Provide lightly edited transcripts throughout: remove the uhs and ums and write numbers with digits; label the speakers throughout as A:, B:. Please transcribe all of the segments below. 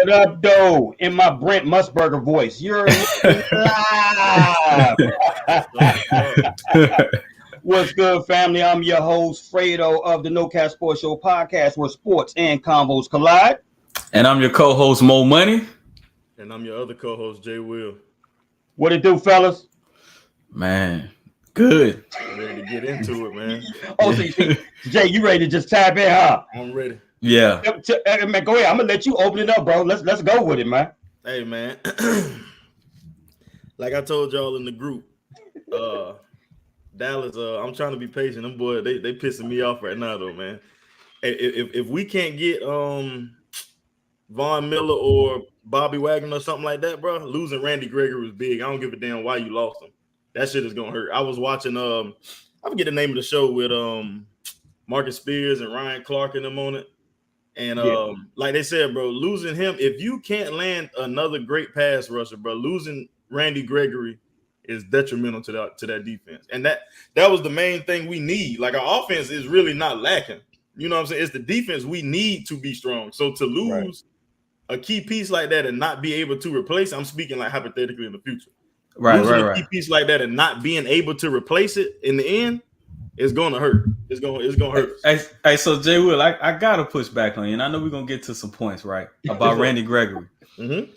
A: What up, though? In my Brent Musburger voice, you're live. What's good, family? I'm your host, Fredo of the No Cap Sports Show podcast, where sports and combos collide.
B: And I'm your co-host, Mo Money.
C: And I'm your other co-host, Jay Will.
A: What it do, fellas?
B: Man, good.
C: I'm ready to get into it, man.
A: Oh, so Jay, you ready to just tap in, huh?
C: I'm ready.
B: Yeah.
A: Man, go ahead. I'm gonna let you open it up, bro. Let's go with it, man.
C: Hey, man. Like I told y'all in the group, Dallas. I'm trying to be patient. Them boys, they pissing me off right now, though, man. If we can't get Von Miller or Bobby Wagner or something like that, bro, losing Randy Gregory was big. I don't give a damn why you lost him. That shit is gonna hurt. I was watching I forget the name of the show with Marcus Spears and Ryan Clark in them on it. And like they said, bro, losing him, if you can't land another great pass rusher, bro, losing Randy Gregory is detrimental to that defense. And that was the main thing we need. Like, our offense is really not lacking. You know what I'm saying? It's the defense we need to be strong. So to lose a key piece like that and not be able to replace, I'm speaking like hypothetically in the future. Losing a key piece like that and not being able to replace it in the end, it's gonna hurt. It's gonna hurt.
B: Hey, so Jay Will, I gotta push back on you, and I know we're gonna get to some points, right? About Randy Gregory.
C: Mm-hmm.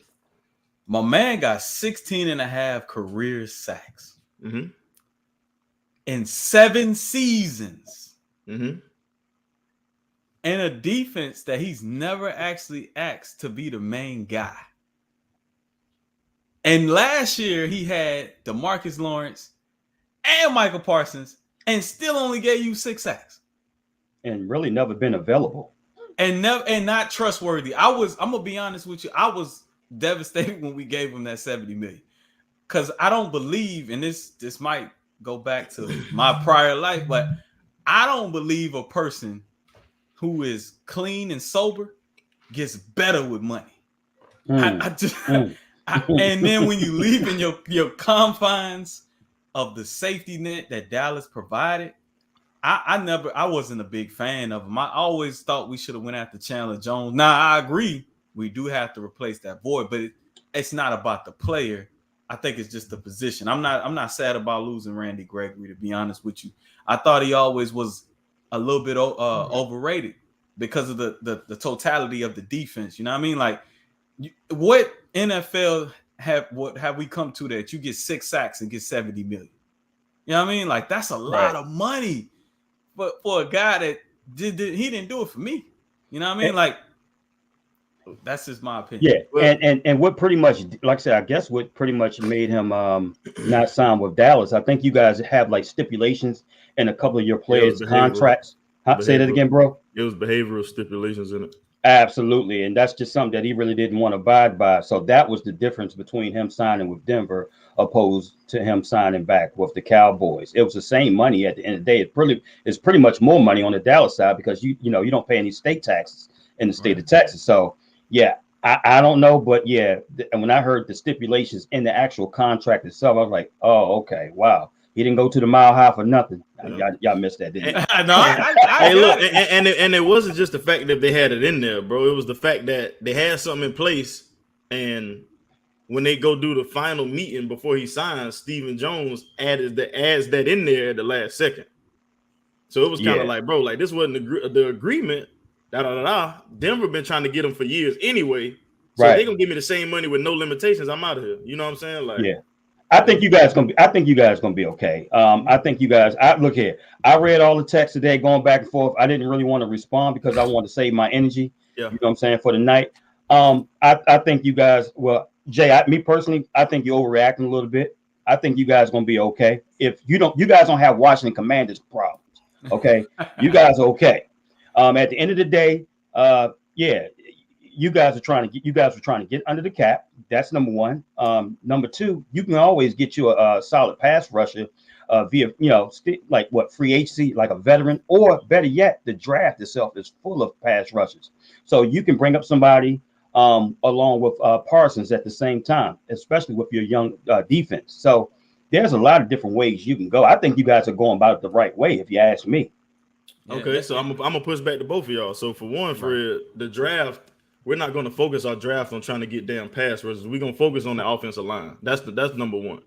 B: My man got 16 and a half career sacks in 7 seasons.
C: Mm-hmm.
B: And a defense that he's never actually asked to be the main guy. And last year he had DeMarcus Lawrence and Michael Parsons and still only gave you 6 sacks.
A: And really never been available.
B: And not trustworthy. I'm gonna be honest with you. I was devastated when we gave him that $70 million. Because I don't believe, and this might go back to my prior life, but I don't believe a person who is clean and sober gets better with money. And then when you leave in your confines of the safety net that Dallas provided, I wasn't a big fan of him. I always thought we should have went after Chandler Jones. Now, I agree, we do have to replace that void, but it's not about the player. I think it's just the position. I'm not sad about losing Randy Gregory, to be honest with you. I thought he always was a little bit overrated because of the totality of the defense. You know what I mean? Like, what NFL have we come to that you get 6 sacks and get $70 million? You know what I mean? Like, that's a lot of money, but for a guy that he didn't do it for me. You know what I mean? Like, that's just my opinion.
A: Yeah, and what pretty much, like I said, I guess what pretty much made him not sign with Dallas. I think you guys have like stipulations in a couple of your players' contracts. Say that again, bro.
C: It was behavioral stipulations in it.
A: Absolutely, and that's just something that he really didn't want to abide by. So that was the difference between him signing with Denver opposed to him signing back with the Cowboys. It was the same money at the end of the day. It's pretty much more money on the Dallas side because you don't pay any state taxes in the state of Texas. So yeah, I don't know, but yeah, and when I heard the stipulations in the actual contract itself, I was like, oh, okay, wow. He didn't go to the Mile High for nothing. Y'all missed that, didn't you?
C: Hey, look, and it wasn't just the fact that they had it in there, bro. It was the fact that they had something in place, and when they go do the final meeting before he signs, Stephen Jones adds that in there at the last second. So it was kind of like, bro, like this wasn't the agreement. Denver been trying to get him for years anyway. So they're gonna give me the same money with no limitations. I'm out of here. You know what I'm saying? Like,
A: yeah. I think you guys gonna be okay. I think you guys. Look here. I read all the texts today, going back and forth. I didn't really want to respond because I wanted to save my energy. Yeah. You know what I'm saying, for the night. I think you guys. Well, Jay, me personally, I think you're overreacting a little bit. I think you guys gonna be okay. If you guys don't have Washington Commanders problems. Okay, you guys are okay. At the end of the day, you guys were trying to get under the cap. That's number one. Number two, you can always get you a solid pass rusher via, like what, free agency, like a veteran, or better yet, the draft itself is full of pass rushers. So you can bring up somebody along with Parsons at the same time, especially with your young defense. So there's a lot of different ways you can go. I think you guys are going about it the right way, if you ask me.
C: Okay, so I'm gonna push back to both of y'all. So for one, for the draft, we're not going to focus our draft on trying to get damn pass rushers. We're going to focus on the offensive line. That's number one.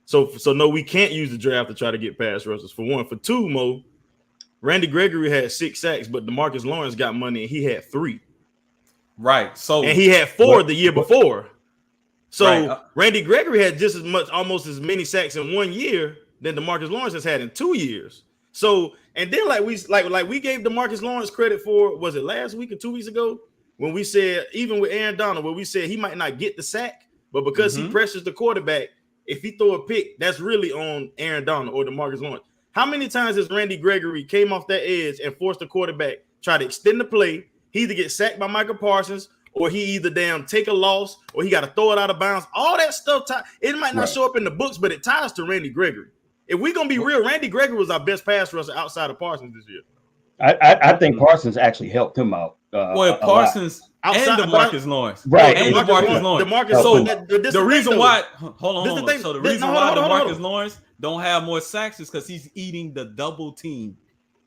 C: So no, we can't use the draft to try to get pass rushers. For one, for two, Mo, Randy Gregory had 6 sacks, but DeMarcus Lawrence got money and he had 3.
B: Right. So
C: and he had 4 the year before. So
B: right.
C: Randy Gregory had just as much, almost as many sacks in 1 year than DeMarcus Lawrence has had in 2 years. So and then we gave DeMarcus Lawrence credit for, was it last week or 2 weeks ago, when we said, even with Aaron Donald, where we said he might not get the sack, but because he pressures the quarterback, if he throw a pick, that's really on Aaron Donald or DeMarcus Lawrence. How many times has Randy Gregory came off that edge and forced the quarterback, try to extend the play? He either get sacked by Michael Parsons, or he either take a loss, or he got to throw it out of bounds. All that stuff, it might not show up in the books, but it ties to Randy Gregory. If we're going to be real, Randy Gregory was our best pass rusher outside of Parsons this year.
A: I think Parsons actually helped him out.
B: Parsons and DeMarcus Lawrence.
A: Right.
B: And DeMarcus Lawrence.
C: So
B: the reason why, hold on. So the reason why DeMarcus Lawrence don't have more sacks is because he's eating the double team.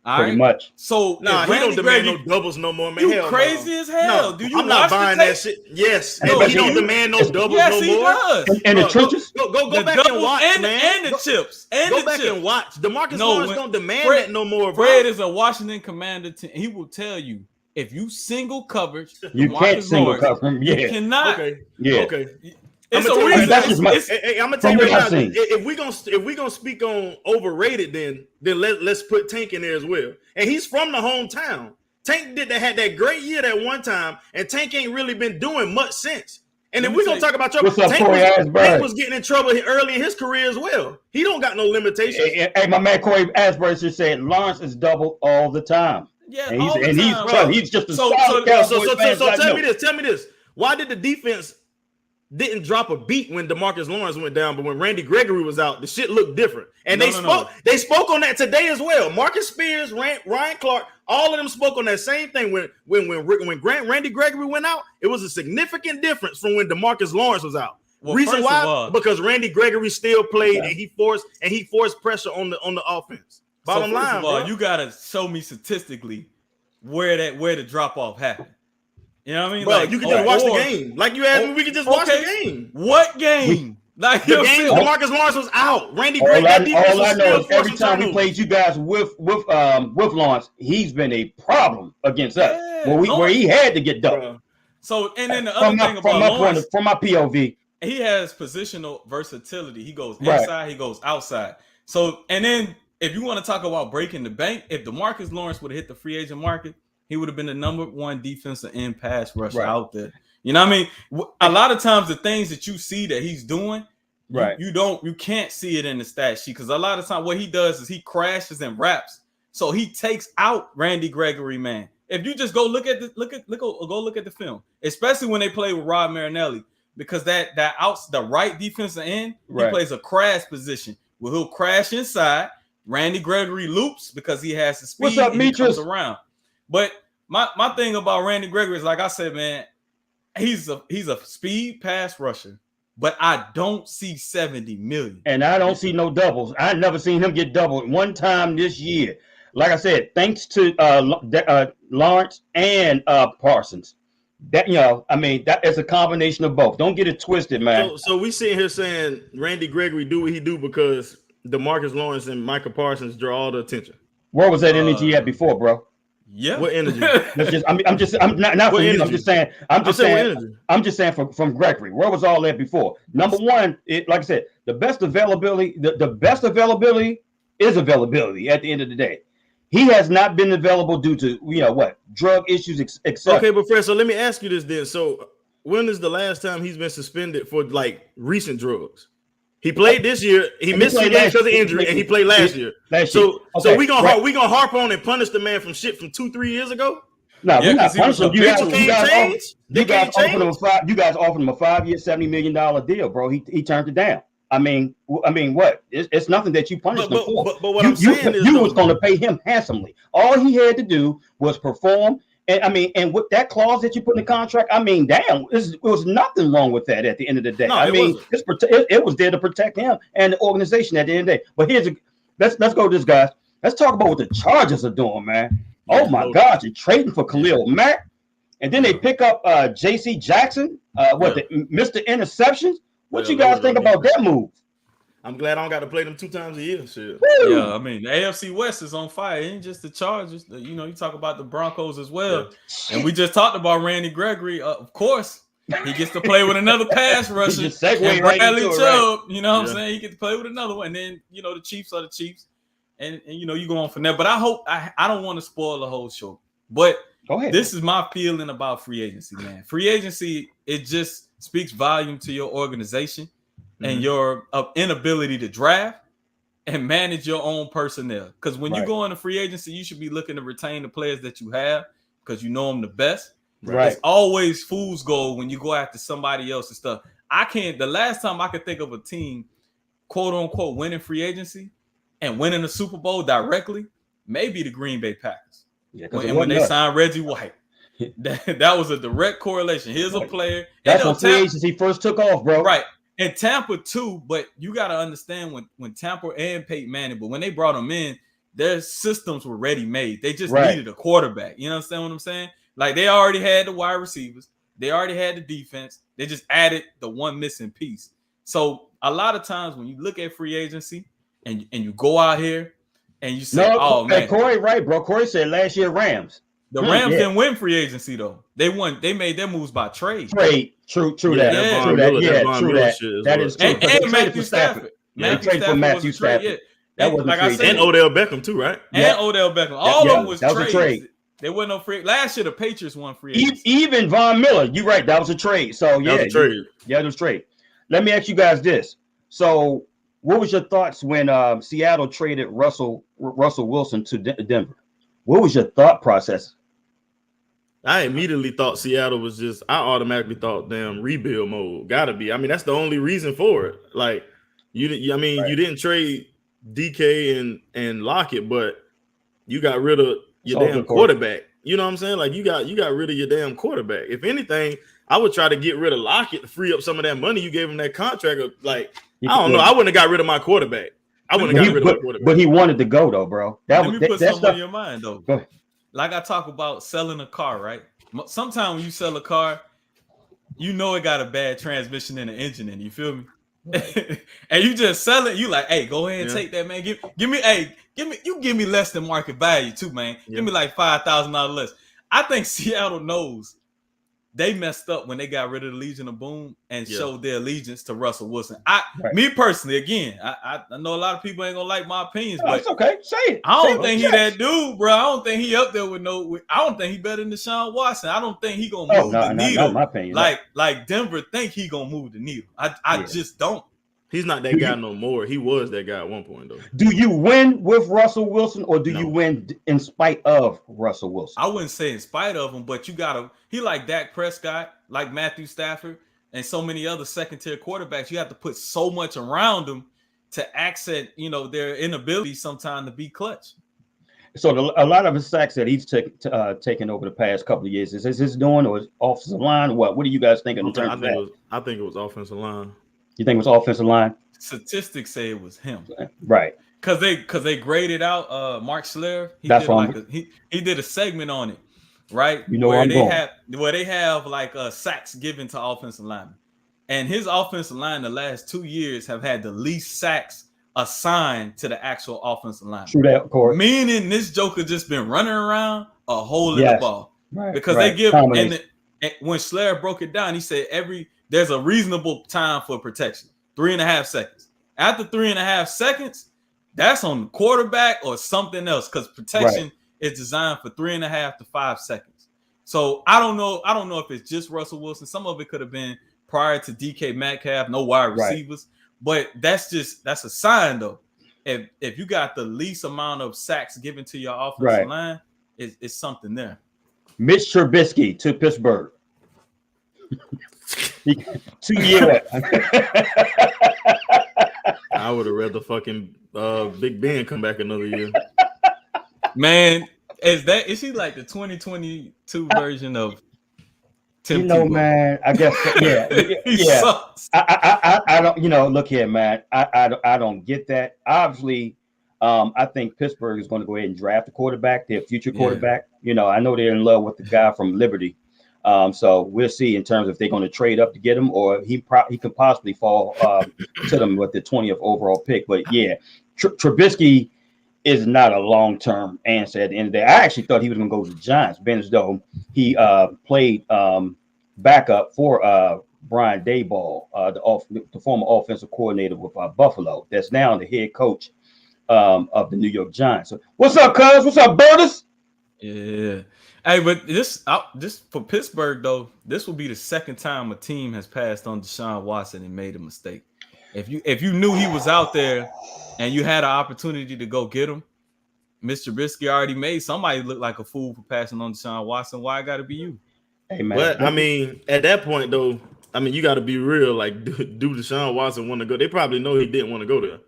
A: Pretty much.
B: So
C: he don't demand no doubles no more, man.
B: You crazy as hell.
C: No,
B: do you?
C: I'm not buying that shit. Yes, but he don't demand no doubles no more.
B: Yes, he does.
A: And the trenches.
C: Go back and watch,
B: man. And the chips.
C: Go back and watch. DeMarcus Lawrence don't demand that no more.
B: Fred is a Washington Commander team. He will tell you, if you single coverage,
A: you can't single cover him. Yeah,
B: you cannot.
C: Okay.
A: Yeah.
C: Okay.
B: It's a reason.
C: I'm gonna tell you right now. If we gonna speak on overrated, then let's put Tank in there as well. And he's from the hometown. Tank had that great year that one time, and Tank ain't really been doing much since. And if we're gonna talk about trouble, Tank was getting in trouble early in his career as well. He don't got no limitations.
A: Hey, my man Corey Asbury just said Lawrence is double all the time.
B: Yeah,
A: he's just a
C: so tell me this. Why did the defense didn't drop a beat when DeMarcus Lawrence went down, but when Randy Gregory was out, the shit looked different. And they spoke on that today as well. Marcus Spears, Ryan Clark, all of them spoke on that same thing. When Randy Gregory went out, it was a significant difference from when DeMarcus Lawrence was out.
B: Well,
C: reason why? Because Randy Gregory still played and he forced pressure on the offense. Bottom line, bro.
B: You gotta show me statistically where the drop off happened. You know what I mean?
C: Bro, you can just watch the game. Like you asked me, we can just watch the game.
B: What game? Like
C: the game DeMarcus Lawrence was out. Randy Gregory.
A: All I know is every time we played you guys with Lawrence, he's been a problem against us. Where he had to get double.
B: So and then the other thing about Lawrence,
A: from my POV,
B: he has positional versatility. He goes inside, he goes outside. So and then if you want to talk about breaking the bank, if DeMarcus Lawrence would have hit the free agent market, he would have been the number 1 defensive end pass rusher out there. You know what I mean? A lot of times the things that you see that he's doing, you can't see it in the stat sheet, because a lot of times what he does is he crashes and wraps. So he takes out Randy Gregory, man. If you just go look at the film, especially when they play with Rod Marinelli, because the right defensive end, he plays a crash position where he'll crash inside. Randy Gregory loops because he has the speed.
A: What's up,
B: he comes around. But my thing about Randy Gregory is, like I said, man, he's a speed pass rusher, but I don't see 70 million.
A: And I don't see no doubles. I never seen him get doubled one time this year. Like I said, thanks to Lawrence and Parsons. That that is a combination of both. Don't get it twisted, man.
C: So we sitting here saying Randy Gregory do what he do because DeMarcus Lawrence and Michael Parsons draw all the attention.
A: Where was that energy at before, bro?
B: Yeah.
C: What energy?
A: I'm just saying from Gregory. Where was all that before? Number one, like I said, the best availability is availability at the end of the day. He has not been available due to drug issues, etc.
C: Okay, but Fred, so let me ask you this then. So when is the last time he's been suspended for recent drugs? He played this year. He missed 2 games because of injury, and he played last year. So we gonna harp on and punish the man from 2-3 years ago?
A: No, we're not punishing him. You guys offered him a 5-year, $70 million deal, bro. He turned it down. I mean, what? It's nothing that you punished him for.
C: But what I'm saying is,
A: you was going to pay him handsomely. All he had to do was perform. And with that clause that you put in the contract, damn, it was nothing wrong with that at the end of the day.
C: No,
A: it was there to protect him and the organization at the end of the day. But let's go to this, guys. Let's talk about what the Chargers are doing, man. Oh my God, you're trading for Khalil Mack. and then they pick up J.C. Jackson, Mr. Interceptions. What you guys think about that move?
C: I'm glad I don't got to play them 2 times a year. Shit.
B: Yeah, I mean, the AFC West is on fire. It ain't just the Chargers. You know, you talk about the Broncos as well. Yeah. And we just talked about Randy Gregory. Of course, he gets to play with another pass rusher. And Bradley Chubb, you know what I'm saying? He gets to play with another one. And then, you know, the Chiefs are the Chiefs. And you know, you go on from there. But I hope I don't want to spoil the whole show. But this is my feeling about free agency, man. Free agency, it just speaks volume to your organization. And your inability to draft and manage your own personnel. Because when you go into free agency, you should be looking to retain the players that you have because you know them the best. Right. It's always fool's gold when you go after somebody else's stuff. The last time I could think of a team, quote unquote, winning free agency and winning the Super Bowl directly, maybe the Green Bay Packers. Yeah, when they signed Reggie White. That was a direct correlation. Here's a player.
A: That's when free agency first took off, bro.
B: Right. And Tampa too, but you got to understand when Tampa and Peyton Manning, but when they brought them in, their systems were ready made. They just needed a quarterback. You understand what I'm saying? Like they already had the wide receivers, they already had the defense. They just added the one missing piece. So a lot of times when you look at free agency and you go out here and you say, "Oh man,
A: Corey, right, bro." Corey said last year Rams.
B: The Rams didn't win free agency though. They won. They made their moves by trade.
A: True that.
B: Yeah,
A: true that. That is true.
B: And Matthew Stafford.
A: They traded for Matthew Stafford.
C: That wasn't like trade. And Odell Beckham too, right?
B: And Odell Beckham. All of them was trade. They wasn't no free. Last year the Patriots won free agency.
A: Even Von Miller. You're right. That was a trade. So yeah,
C: that was a trade.
A: It was trade. Let me ask you guys this. So what was your thoughts when Seattle traded Russell Wilson to Denver? What was your thought process?
C: I immediately thought Seattle was I automatically thought, damn, rebuild mode. Gotta be. I mean, that's the only reason for it. Like, you didn't trade DK and Lockett, but you got rid of your damn quarterback. You know what I'm saying? Like, you got rid of your damn quarterback. If anything, I would try to get rid of Lockett to free up some of that money you gave him that contract. Like, I don't know. I wouldn't have got rid of my quarterback. I wouldn't have got rid of my quarterback.
A: But he wanted to go, though, bro.
B: Let me put something on your mind, though. Go ahead. Like I talk about selling a car, right? Sometimes when you sell a car, you know it got a bad transmission and an engine in it. You feel me? Right. And you just sell it. You like, hey, go ahead and take that, man. Give me less than market value too, man. Yeah. Give me like $5,000 less. I think Seattle knows they messed up when they got rid of the Legion of Boom and showed their allegiance to Russell Wilson. Me personally, again, I know a lot of people ain't gonna like my opinions, but
A: it's okay. Say it.
B: I don't think he that dude, bro. I don't think he up there with I don't think he better than Deshaun Watson. I don't think he gonna move the needle. Not my opinion. Like Denver think he gonna move the needle. I just don't.
C: He's not that guy no more. He was that guy at one point, though.
A: Do you win with Russell Wilson, or do you win in spite of Russell Wilson?
B: I wouldn't say in spite of him, but he like Dak Prescott, like Matthew Stafford, and so many other second-tier quarterbacks. You have to put so much around them to accent, their inability sometimes to be clutch.
A: So a lot of the sacks that he's taken over the past couple of years, is his doing, or is offensive line? What do you guys think in terms of that?
C: I think it was offensive line.
A: You think it was offensive line?
B: Statistics say it was him,
A: right?
B: Because they graded out Mark Schlereth. He did a segment on it, right? Where they have like sacks given to offensive linemen, and his offensive line the last 2 years have had the least sacks assigned to the actual offensive line.
A: True that, of course.
B: Meaning this joker just been running around a hole in the ball, right? Because they give and when Schlereth broke it down, he said there's a reasonable time for protection, 3.5 seconds. After 3.5 seconds, that's on the quarterback or something else, because protection is designed for 3.5 to 5 seconds. So I don't know if it's just Russell Wilson. Some of it could have been prior to DK Metcalf, no wide receivers. But that's a sign, though. If you got the least amount of sacks given to your offensive line, it's something there.
A: Mitch Trubisky to Pittsburgh. 2 years.
C: I would have rather fucking Big Ben come back another year.
B: Man, is he like the 2022 version of Tim Tebow?
A: Man, I guess yeah.
B: Sucks.
A: I don't. Look here, man. I don't get that. Obviously, I think Pittsburgh is going to go ahead and draft a quarterback, their future quarterback. I know they're in love with the guy from Liberty. So we'll see in terms of if they're going to trade up to get him, or he could possibly fall to them with the 20th overall pick. But yeah, Trubisky is not a long-term answer at the end of the day. I actually thought he was going to go to the Giants, being as though he played backup for Brian Daboll, the former offensive coordinator with Buffalo. That's now the head coach of the New York Giants. So, what's up, cuz? What's up, Birders?
B: Yeah. Hey, but this for Pittsburgh though, this will be the second time a team has passed on Deshaun Watson and made a mistake. If you knew he was out there and you had an opportunity to go get him, Mr. Trubisky already made somebody look like a fool for passing on Deshaun Watson. Why it got to be you?
A: Hey, man.
C: But I mean, at that point though, I mean, you got to be real. Like, do Deshaun Watson want to go? They probably know he didn't want to go there.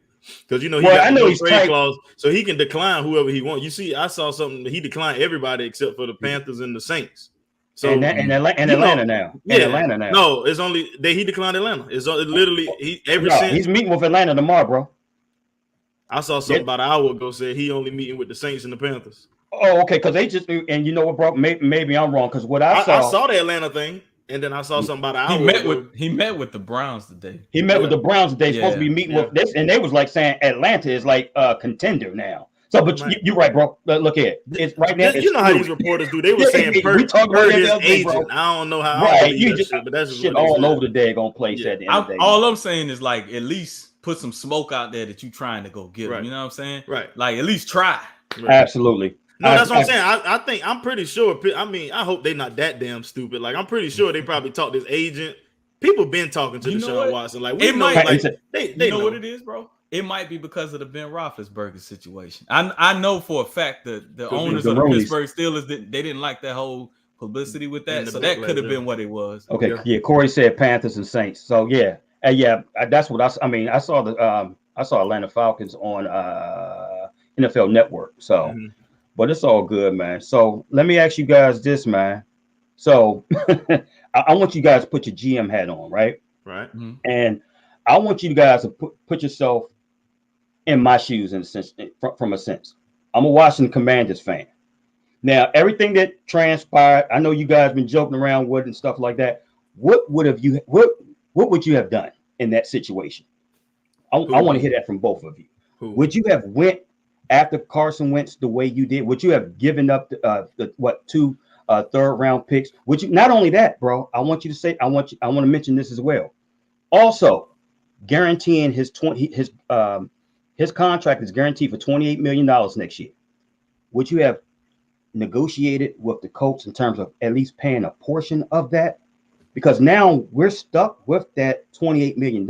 C: Because he got no trade clause, so he can decline whoever he wants. You see, I saw something. He declined everybody except for the Panthers and the Saints. So
A: Atlanta now.
C: No, it's only he declined Atlanta. It's literally
A: he's meeting with Atlanta tomorrow, bro.
C: I saw something about an hour ago said he only meeting with the Saints and the Panthers.
A: Oh, okay. Because they just, and you know what, bro? Maybe I'm wrong. Because what I
C: saw the Atlanta thing. And then I saw something about an hour.
B: He met with the Browns today.
A: He met with the Browns today. Supposed to be meeting with this, and they was like saying Atlanta is like a contender now. So, but you're right, bro. Look at it. It's right now.
C: You know how these reporters do. They were saying per his agent. I don't know how.
A: Right, you just but that's shit all over the daggone place at the end of the day.
B: All I'm saying is like at least put some smoke out there that you trying to go get him. You know what I'm saying?
C: Right.
B: Like at least try.
A: Right. Absolutely.
C: No, that's what I'm saying. I'm pretty sure. I mean, I hope they're not that damn stupid. Like, I'm pretty sure they probably talked to his agent. People been talking to Deshaun Watson. Like, we know, like, they
B: know what it is, bro. It might be because of the Ben Roethlisberger situation. I know for a fact that the owners of the Pittsburgh Steelers they didn't like that whole publicity with that, so that could have been what it was.
A: Okay, yeah. Corey said Panthers and Saints. So yeah, that's what I mean. I saw Atlanta Falcons on NFL Network. So. Mm-hmm. But it's all good, man. So let me ask you guys this, man. So I want you guys to put your GM hat on, right?
C: Right.
B: Mm-hmm.
A: And I want you guys to put yourself in my shoes in a sense, from a sense. I'm a Washington Commanders fan. Now, everything that transpired, I know you guys been joking around with and stuff like that. What would you have done in that situation? I want to hear that from both of you. Would you have went after Carson Wentz the way you did? Would you have given up the two third-round picks? Would you? Not only that, bro. I want you to say. I want to mention this as well. Also, guaranteeing his contract is guaranteed for $28 million next year. Would you have negotiated with the Colts in terms of at least paying a portion of that? Because now we're stuck with that $28 million.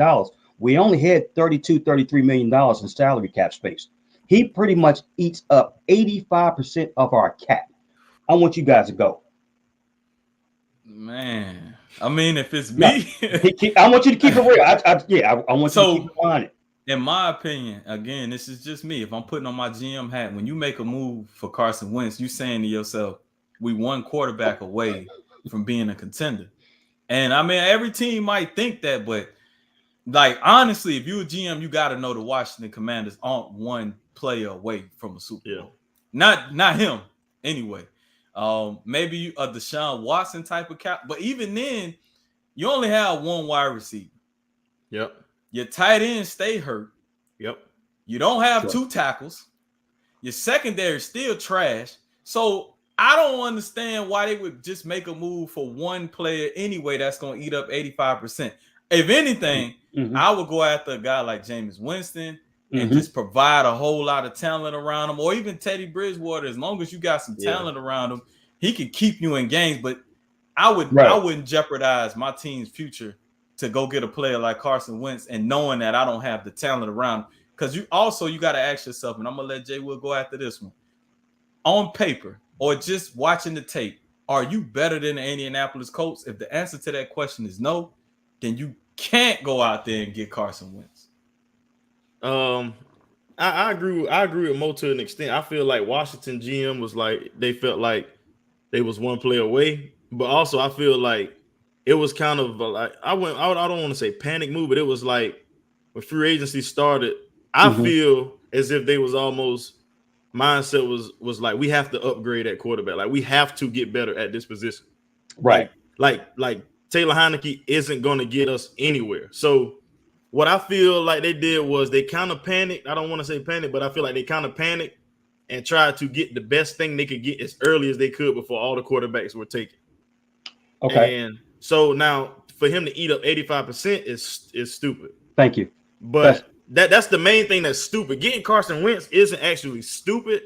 A: We only had $33 million in salary cap space. He pretty much eats up 85% of our cap. I want you guys to go.
B: Man, I mean, if it's me,
A: I want you to keep it real. I want you to keep on it.
B: In my opinion, again, this is just me. If I'm putting on my GM hat, when you make a move for Carson Wentz, you saying to yourself, we one quarterback away from being a contender. And I mean, every team might think that, but like, honestly, if you're a GM, you got to know the Washington Commanders aren't one player away from a Super Bowl. Not him, anyway. Maybe a Deshaun Watson type of cap, but even then, you only have one wide receiver.
C: Yep.
B: Your tight end stay hurt.
C: Yep.
B: You don't have two tackles. Your secondary is still trash. So I don't understand why they would just make a move for one player anyway that's going to eat up 85%. If anything, I would go after a guy like Jameis Winston and just provide a whole lot of talent around him, or even Teddy Bridgewater. As long as you got some talent around him, he can keep you in games. But I wouldn't jeopardize my team's future to go get a player like Carson Wentz and knowing that I don't have the talent around him. Because you got to ask yourself, and I'm gonna let Jay Will go after this one. On paper or just watching the tape, are you better than the Indianapolis Colts? If the answer to that question is no, then you can't go out there and get Carson Wentz.
C: I agree with Mo to an extent. I feel like Washington GM was like, they felt like they was one player away, but also I feel like it was kind of like I don't want to say panic move, but it was like when free agency started, I feel as if they was almost mindset was like, we have to upgrade at quarterback. Like, we have to get better at this position.
A: Right.
C: Like Taylor Heineke isn't going to get us anywhere. So what I feel like they did was they kind of panicked. I don't want to say panic, but I feel like they kind of panicked and tried to get the best thing they could get as early as they could before all the quarterbacks were taken.
A: Okay.
C: And so now for him to eat up 85% is stupid.
A: Thank you.
C: But that's the main thing that's stupid. Getting Carson Wentz isn't actually stupid.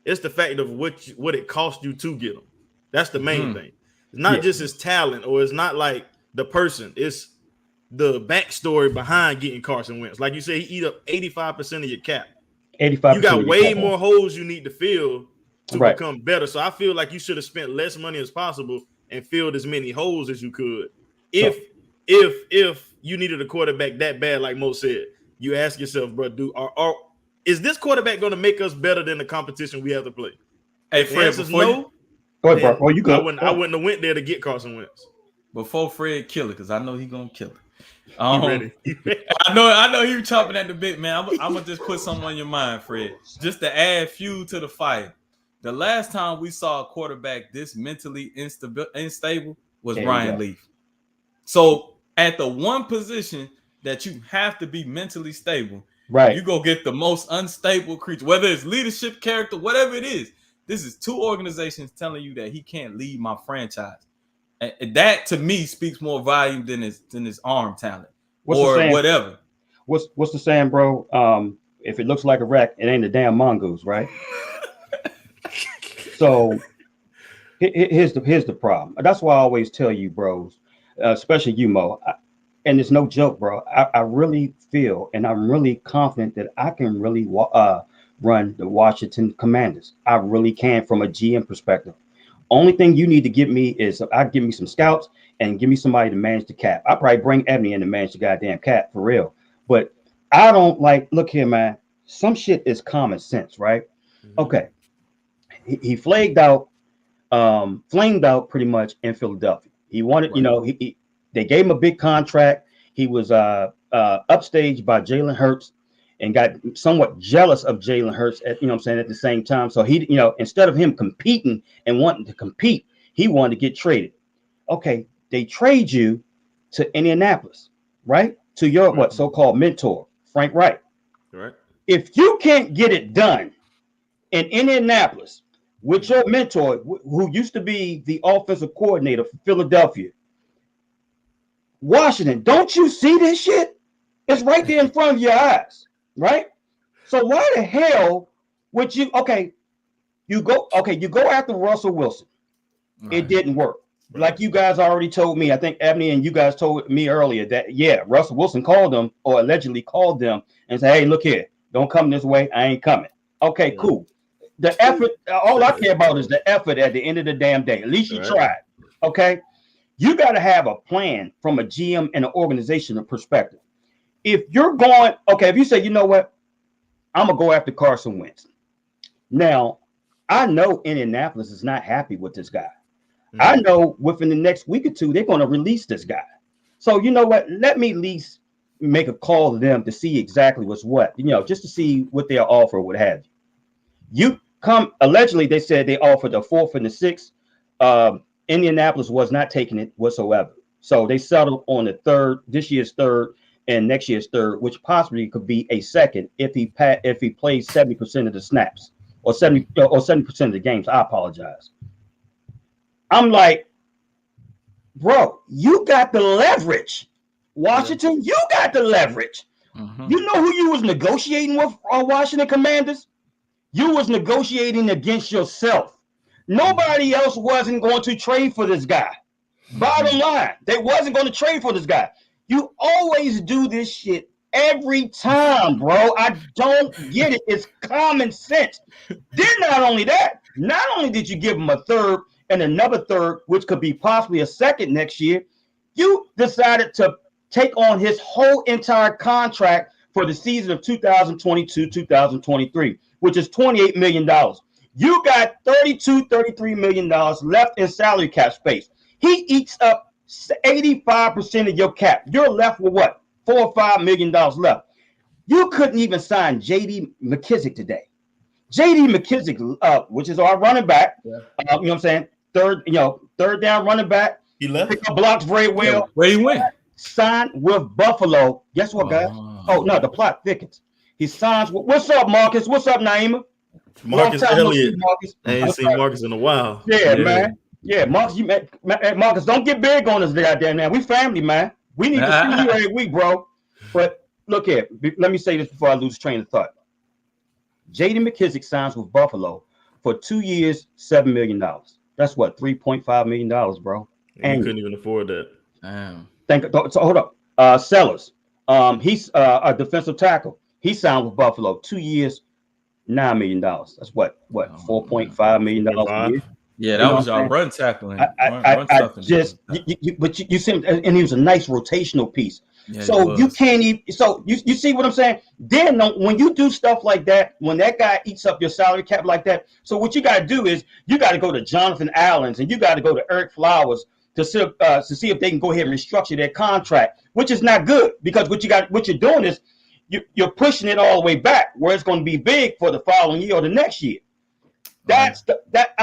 C: It's the fact of what it cost you to get him. That's the main thing. It's not just his talent, or it's not like the person. It's the backstory behind getting Carson Wentz. Like you say, he eat up 85% of your cap.
A: 85%.
C: You got way more holes you need to fill to
A: Right.
C: become better. So I feel like you should have spent less money as possible and filled as many holes as you could. If you needed a quarterback that bad, like Mo said, you ask yourself, bro, is this quarterback going to make us better than the competition we have to play?
B: Hey, Fred,
C: no.
A: Go ahead, bro. Well, you go.
C: I wouldn't have went there to get Carson Wentz.
B: Before Fred kill it, because I know he's gonna kill it. I know you chopping at the bit, man. I'm gonna just put something on your mind, Fred, just to add fuel to the fire. The last time we saw a quarterback this mentally unstable was Ryan Leaf. So at the one position that you have to be mentally stable,
A: right,
B: you go get the most unstable creature, whether it's leadership, character, whatever it is. This is two organizations telling you that he can't lead my franchise. And that to me speaks more volume than his arm talent whatever.
A: What's the saying, bro? If it looks like a wreck, it ain't a damn mongoose, right? So here's the problem. That's why I always tell you, bros, especially you, Mo, and it's no joke, bro. I really feel, and I'm really confident that I can really run the Washington Commanders. I really can from a GM perspective. Only thing you need to give me is give me some scouts and give me somebody to manage the cap. I'll probably bring Ebony in to manage the goddamn cap for real. But I don't look here, man. Some shit is common sense, right? Mm-hmm. Okay. He flamed out pretty much in Philadelphia. He wanted, right. They gave him a big contract. He was upstaged by Jalen Hurts and got somewhat jealous of Jalen Hurts at the same time. So he, instead of him competing and wanting to compete, he wanted to get traded. Okay, they trade you to Indianapolis, right? To your so-called mentor, Frank Reich.
C: Right.
A: If you can't get it done in Indianapolis with your mentor, who used to be the offensive coordinator for Philadelphia, Washington, don't you see this shit? It's right there in front of your eyes. Right? So why the hell would you go after Russell Wilson? Right. It didn't work. Right. Like you guys already told me, I think Ebony and you guys told me earlier that Russell Wilson called them or allegedly called them and said, hey, look here, don't come this way, I ain't coming. Okay, cool. The effort, all I care about is the effort at the end of the damn day. At least you tried. Okay. You got to have a plan from a GM and an organizational perspective. If you're going, if you say, you know what, I'm going to go after Carson Wentz. Now, I know Indianapolis is not happy with this guy. Mm-hmm. I know within the next week or two, they're going to release this guy. So, you know what, let me at least make a call to them to see exactly what's what, just to see what their offer would have. Allegedly, they said they offered the 4th and the 6th. Indianapolis was not taking it whatsoever. So they settled on the 3rd, this year's 3rd, and next year's 3rd, which possibly could be a 2nd if he plays 70% of the snaps or 70% of the games. I apologize. I'm like, bro, you got the leverage. Washington, you got the leverage. Mm-hmm. You know who you was negotiating with, Washington Commanders? You was negotiating against yourself. Nobody else wasn't going to trade for this guy. Mm-hmm. Bottom line, they wasn't going to trade for this guy. You always do this shit every time, bro. I don't get it. It's common sense. Then not only did you give him a 3rd and another 3rd, which could be possibly a 2nd next year, you decided to take on his whole entire contract for the season of 2022-2023, which is $28 million. You got $33 million left in salary cap space. He eats up 85% of your cap. You're left with what? $4 or $5 million left. You couldn't even sign J.D. McKissick today. J.D. McKissick, which is our running back, you know what I'm saying? third down running back.
C: He left.
A: Pick up blocks very well.
B: Where he went?
A: Signed with Buffalo. Guess what, guys? Oh no, the plot thickens. He signs with. What's up, Marcus? What's up, Naima?
C: Marcus Elliott.
A: Marcus.
C: I ain't seen Marcus in a while.
A: Yeah, man. Yeah, Marcus. Marcus, don't get big on us, goddamn man. We family, man. We need to see you every week, bro. But look here. Let me say this before I lose train of thought. J.D. McKissick signs with Buffalo for 2 years, $7 million. That's what, $3.5 million, bro.
C: And you couldn't even afford that.
B: Damn.
A: So hold up. Sellers. He's a defensive tackle. He signed with Buffalo 2 years, $9 million. That's what, $4.5 million a year.
B: Yeah, that was our run tackling.
A: But you see him, and he was a nice rotational piece.
B: Yeah,
A: so you can't even. So you see what I'm saying? Then when you do stuff like that, when that guy eats up your salary cap like that, so what you got to do is you got to go to Jonathan Allen's and you got to go to Eric Flowers to see if they can go ahead and restructure their contract, which is not good because what you're doing is you're pushing it all the way back where it's going to be big for the following year or the next year. I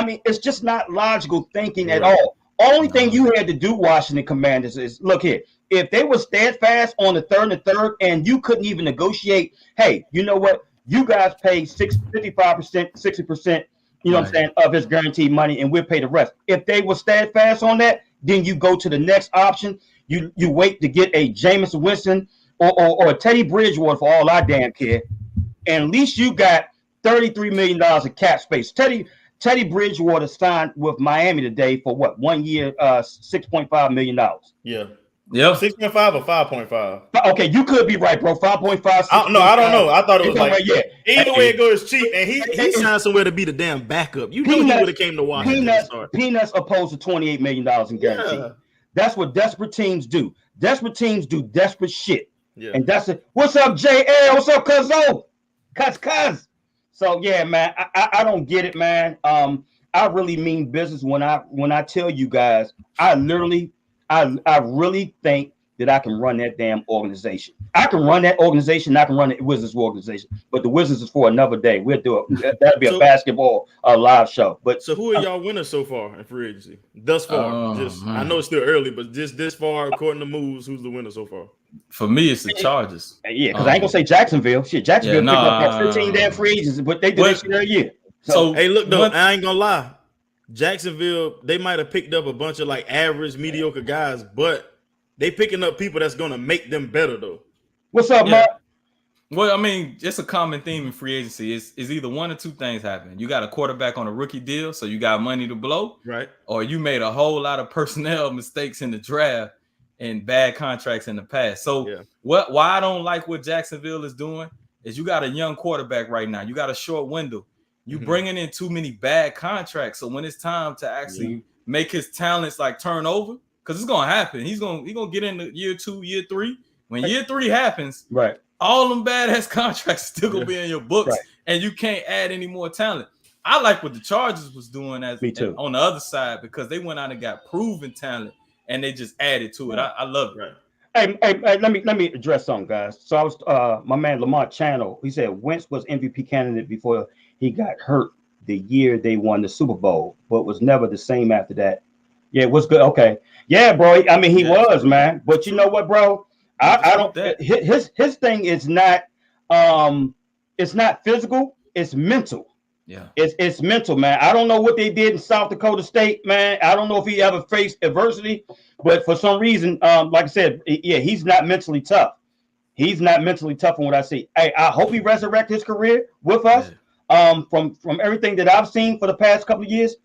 A: mean, it's just not logical thinking at all. Only thing you had to do, Washington Commanders, is look here. If they were steadfast on the third and you couldn't even negotiate, hey, you know what? You guys pay 55%, 60%, you know what I'm saying, of his guaranteed money, and we'll pay the rest. If they were steadfast on that, then you go to the next option. You wait to get a Jameis Winston or a Teddy Bridgewater for all I damn care. And at least you got $33 million of cap space. Teddy Bridgewater signed with Miami today for what? 1 year, $6.5 million.
C: Yeah.
B: Yep.
C: 6.5 or 5.5.
A: Okay, you could be right, bro. 5.5.
C: No, I don't know. I thought it was like either way it goes cheap, and he signed somewhere to be the damn backup. You knew he would have came to Washington.
A: Peanuts opposed to $28 million in guarantee. Yeah. That's what desperate teams do. Desperate teams do desperate shit. Yeah. And that's it. What's up, JL? What's up, Cuzzo? Cuz. So yeah, man, I don't get it, man. I really mean business when I tell you guys, I really think that I can run that damn organization. I can run that organization. I can run the Wizards organization. But the Wizards is for another day. We'll do it. That'll be a basketball live show. But
C: so who are y'all winners so far in free agency? Thus far, I know it's still early, but just this far, according to moves, who's the winner so far?
B: For me, it's the Chargers.
A: Yeah, because I ain't gonna say Jacksonville. Shit, Jacksonville picked up 15 damn free agents, but they did this every year.
C: So hey, look though, I ain't gonna lie. Jacksonville, they might have picked up a bunch of like average, mediocre guys, but they picking up people that's gonna make them better though.
A: What's up, Mark?
B: Well, I mean, it's a common theme in free agency. Is either one or two things happen. You got a quarterback on a rookie deal, so you got money to blow,
C: right?
B: Or you made a whole lot of personnel mistakes in the draft and bad contracts in the past. So why I don't like what Jacksonville is doing is you got a young quarterback right now. You got a short window. You bringing in too many bad contracts. So when it's time to actually make his talents like turn over, because it's gonna happen. He's gonna get into year 2, year 3. When year 3 happens,
A: right,
B: all them bad ass contracts still gonna be in your books, and you can't add any more talent. I like what the Chargers was doing on the other side because they went out and got proven talent and they just added to it. I love it.
A: Hey, let me address something, guys. So I was my man Lamont Channel. He said Wentz was MVP candidate before he got hurt the year they won the Super Bowl, but was never the same after that. Yeah, it was good. Okay, yeah, bro. I mean, he was, man. But you know what, bro? I don't. His thing is not it's not physical. It's mental.
B: Yeah,
A: it's mental, man. I don't know what they did in South Dakota State, man. I don't know if he ever faced adversity, but for some reason, like I said, he's not mentally tough. He's not mentally tough from what I see. Hey, I hope he resurrects his career with us. From everything that I've seen for the past couple of years,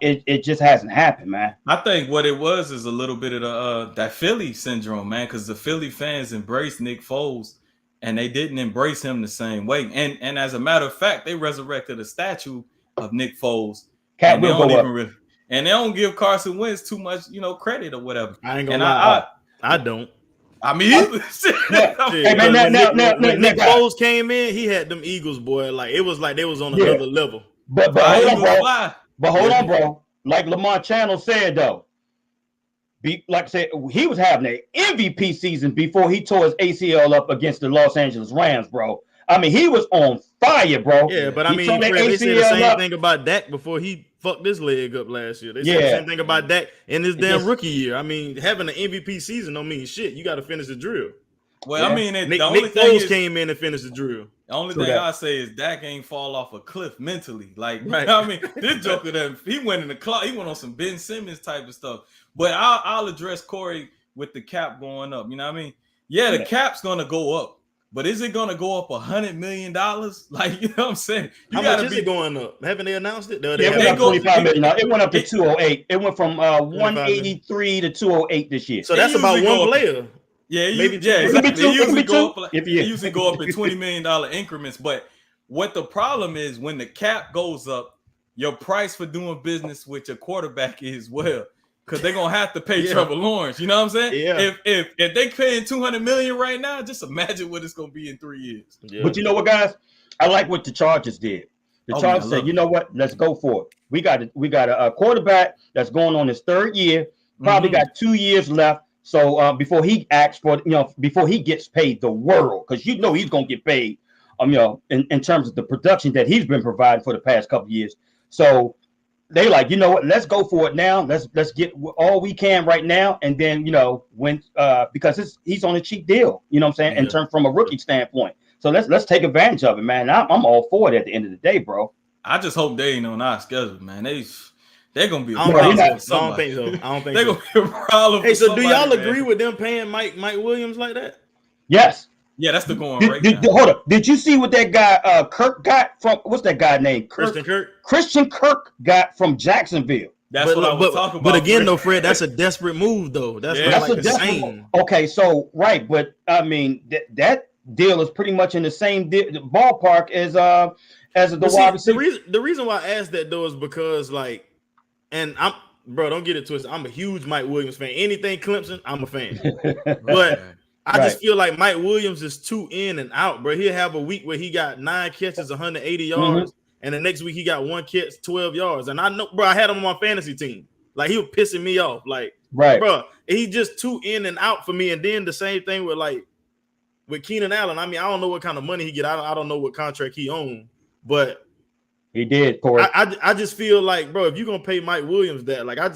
A: it just hasn't happened, man.
B: I think what it was is a little bit of that Philly syndrome, man, because the Philly fans embraced Nick Foles. And they didn't embrace him the same way. And as a matter of fact, they resurrected a statue of Nick Foles. And they don't give Carson Wentz too much, credit or whatever.
C: I ain't gonna lie. I don't.
B: I mean,
C: Nick Foles came in, he had them Eagles, boy. Like it was like they was on another level.
A: But hold on, bro. Like Lamont Channel said, though. Like I said, he was having an MVP season before he tore his ACL up against the Los Angeles Rams, bro. I mean, he was on fire, bro.
C: Yeah, but I mean, they said the same thing about Dak before he fucked this leg up last year. They said the same thing about Dak in his damn rookie year. I mean, having an MVP season don't mean shit. You got to finish the drill.
B: Well, I mean,
C: Nick Foles came in and finished the drill.
B: The only thing I say is Dak ain't fall off a cliff mentally. Like, right. I mean, this Joker, he went in the clock. He went on some Ben Simmons type of stuff. But I'll address Corey with the cap going up. You know what I mean? Yeah, the cap's going to go up. But is it going to go up $100 million? Like, you know what I'm saying?
C: How much is it going up? Haven't they announced it?
A: It went up $25 million. It went up to 208. It went from 183 to 208 this year.
C: So that's about one player.
B: Yeah, maybe exactly. It usually go up in $20 million increments. But what the problem is when the cap goes up, your price for doing business with your quarterback is because they're gonna have to pay Trevor Lawrence. You know what I'm saying?
C: Yeah.
B: If they paying $200 million right now, just imagine what it's gonna be in 3 years.
A: Yeah. But you know what, guys? I like what the Chargers did. The Chargers said, you know what? Let's go for it. We got a quarterback that's going on his third year. Probably got 2 years left. So before he asks for, before he gets paid the world, because he's gonna get paid, in terms of the production that he's been providing for the past couple of years. So they like, you know what? Let's go for it now. Let's get all we can right now, and then when because he's on a cheap deal. You know what I'm saying? In terms from a rookie standpoint. So let's take advantage of it, man. I'm all for it at the end of the day, bro.
B: I just hope they ain't on our schedule, man. They're gonna be a
C: problem. I don't think so.
B: They're gonna be a problem.
C: Hey, so do y'all agree with them paying Mike Williams like that?
A: Yes.
B: Yeah, that's the going right now.
A: Hold up. Did you see what that guy Kirk got from? What's that guy named? Christian Kirk got from Jacksonville.
B: That's what I was talking about.
C: But again, though, Fred, that's a desperate move, though. That's a desperate move.
A: Okay, so right, but I mean that deal is pretty much in the same ballpark as the wide receiver.
C: The reason why I asked that though is because don't get it twisted. I'm a huge Mike Williams fan. Anything Clemson, I'm a fan. But I just feel like Mike Williams is too in and out, bro. He'll have a week where he got 9 catches, 180 yards, and the next week he got 1 catch, 12 yards. And I know, bro, I had him on my fantasy team. Like, he was pissing me off. Like, bro, he just too in and out for me. And then the same thing with Keenan Allen. I mean, I don't know what kind of money he get. I don't know what contract he owned, but
A: he did, Corey.
C: I just feel like, bro, if you're gonna pay Mike Williams that, like, I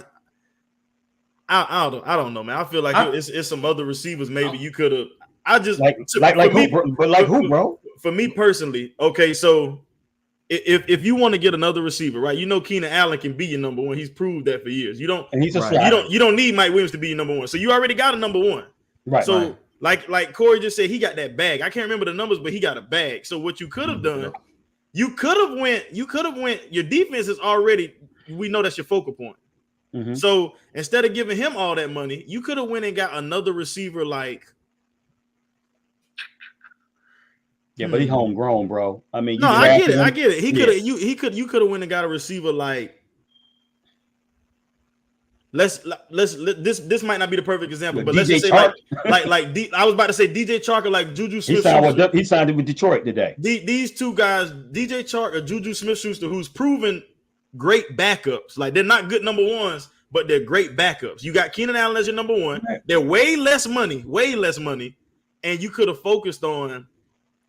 C: don't know, man. I feel like it's some other receivers maybe you could have. I just
A: who, bro?
C: For me personally, okay. So if you want to get another receiver, right? Keenan Allen can be your number one. He's proved that for years. You don't need Mike Williams to be your number one. So you already got a number one,
A: right?
C: So like Corey just said, he got that bag. I can't remember the numbers, but he got a bag. So what you could have done, you could have went. Your defense is already. We know that's your focal point. Mm-hmm. So instead of giving him all that money, you could have went and got another receiver like.
A: Yeah, but he's homegrown, bro. I mean,
C: I get it. He could have. You could have went and got a receiver like. This might not be the perfect example, but let's just say I was about to say DJ Chark or like Juju Smith-Schuster.
A: He signed it with Detroit today.
C: These two guys, DJ Chark or Juju Smith-Schuster, who's proven great backups. Like, they're not good number ones, but they're great backups. You got Keenan Allen as your number one. Right. They're way less money, and you could have focused on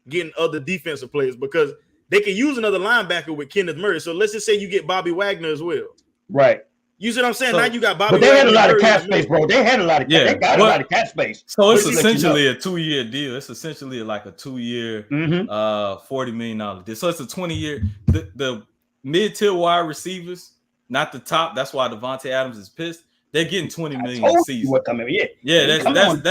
C: getting other defensive players because they could use another linebacker with Kenneth Murray. So let's just say you get Bobby Wagner as well.
A: Right.
C: You see what I'm saying? Now you got Bobby.
A: But they had a lot of cap space, bro. They had a lot of they got a lot of cap space.
B: So it's essentially a 2-year deal. It's essentially like a 2-year, $40 million deal. So it's a 20-year. The mid-tier wide receivers, not the top. That's why Devontae Adams is pissed. They're getting $20 million a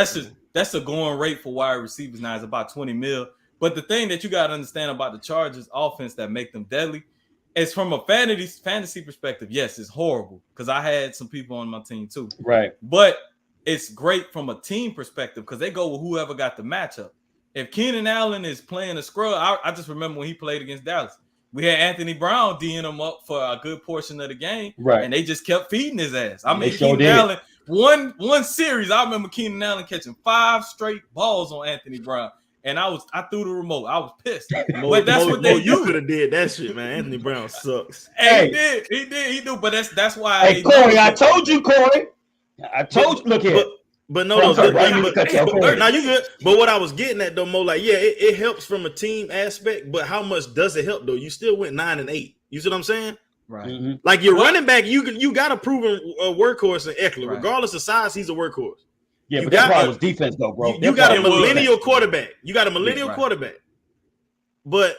B: season. That's a going rate for wide receivers now. It's about $20 million. But the thing that you got to understand about the Chargers offense that make them deadly is from a fantasy perspective. Yes, it's horrible because I had some people on my team too.
A: Right.
B: But it's great from a team perspective because they go with whoever got the matchup. If Keenan Allen is playing a scrub, I just remember when he played against Dallas. We had Anthony Brown D'ing him up for a good portion of the game,
A: right?
B: And they just kept feeding his ass. I mean, Keenan Allen, one series, I remember Keenan Allen catching 5 straight balls on Anthony Brown, and I threw the remote. I was pissed, but that's what they do.
C: You could have did that shit, man. Anthony Brown sucks.
B: Hey, he did. But that's why.
A: Hey, Corey, I told you, Corey. I told you. Look here.
C: But no, now you good. But what I was getting at though, Mo, like, yeah, it helps from a team aspect, but how much does it help though? You still went 9-8. You see what I'm saying?
B: Right.
A: Mm-hmm.
C: Like your running back, you got a proven workhorse in Eckler.
B: Right.
C: Regardless of size, he's a workhorse.
A: Yeah,
C: You
A: but that
C: got
A: probably
C: a-
A: was defense though, bro.
C: You got a
B: It was.
C: millennial quarterback. You got a millennial
B: right.
C: quarterback. But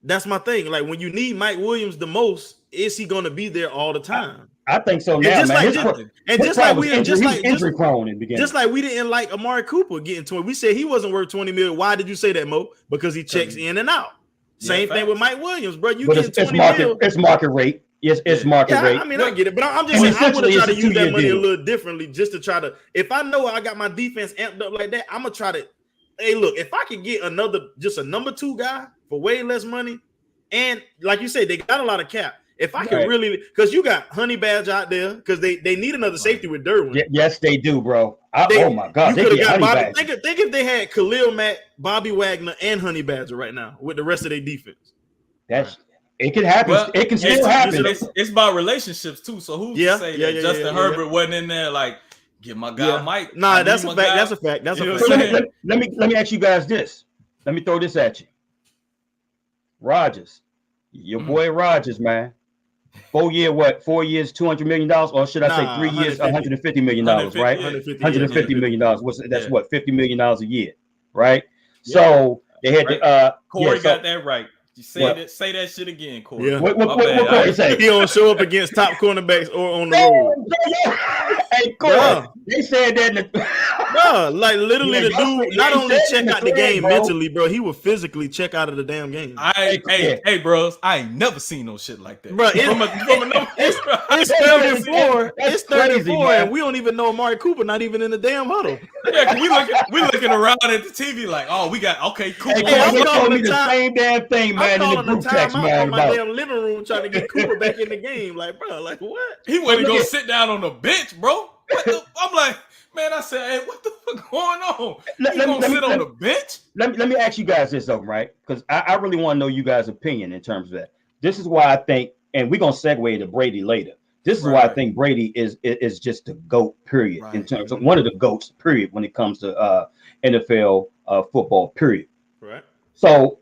C: that's my thing. Like when you need Mike Williams the most, is he going to be there all the time?
A: I think so
C: And
A: now,
C: just
A: man.
C: like-
A: His
C: like
A: was
C: we
A: injury,
C: just
A: he
C: like
A: was injury prone in the beginning.
C: Just like we didn't like Amari Cooper getting 20. We said he wasn't worth 20 million. Why did you say that, Mo? Because he checks in and out. Same thing with Mike Williams, bro. You get 20 million.
A: It's market rate. Yes, it's market rate.
C: I mean, I get it, but I'm just saying I would have tried to use that money a little differently just to try to. If I know I got my defense amped up like that, I'm gonna try to. Hey, look, if I could get just a number 2 guy for way less money, and like you said, they got a lot of cap. If I could really, because you got Honey Badger out there, because they need another safety with Derwin.
A: Yes, they do, bro. Oh my God,
C: you could have got Bobby.
A: Badger.
C: Think if they had Khalil Mack, Bobby Wagner, and Honey Badger right now with the rest of their defense.
A: It can happen.
B: Well,
A: it can still happen.
B: It's about relationships too. So who's to say that Justin Herbert wasn't in there? Like, get my guy Mike.
C: Nah, that's a fact. That's a fact. That's a fact.
A: So let me ask you guys this. Let me throw this at you. Rodgers, your boy Rodgers, man. 4 year, what? 4 years, $200 million, or should I say 3 years, $150 million, right? $150 million. That's what, $50 million a year, right? Yeah. So they had to.
B: Corey got that right. You say that shit again, Corey.
C: Yeah.
A: What Corey say?
C: He don't show up against top cornerbacks or on the road.
A: Hey, Corey, they said that.
C: Bro, like literally, the dude not only check out the game mentally, bro, he will physically check out of the damn game.
B: Hey, bros, I ain't never seen no shit like that.
C: Bro, it's 34. It's 34, and we don't even know Amari Cooper not even in the damn huddle.
B: Yeah, we looking around at the TV like, oh, we got Cooper.
A: Hey, I'm calling me the same damn thing, man. In the group text, man.
C: In my damn living room trying to get Cooper back in the game, like, bro, like what?
B: He wouldn't go sit down on the bench, bro. I'm like, man, I said, hey, what the fuck going on? You gonna sit on the bench?
A: Let me ask you guys this, though, right? Because I really want to know you guys' opinion in terms of that. This is why I think, and we're gonna segue to Brady later. This is why I think Brady is just the GOAT, period, in terms of one of the GOATs, period, when it comes to NFL football, period.
C: Right.
A: So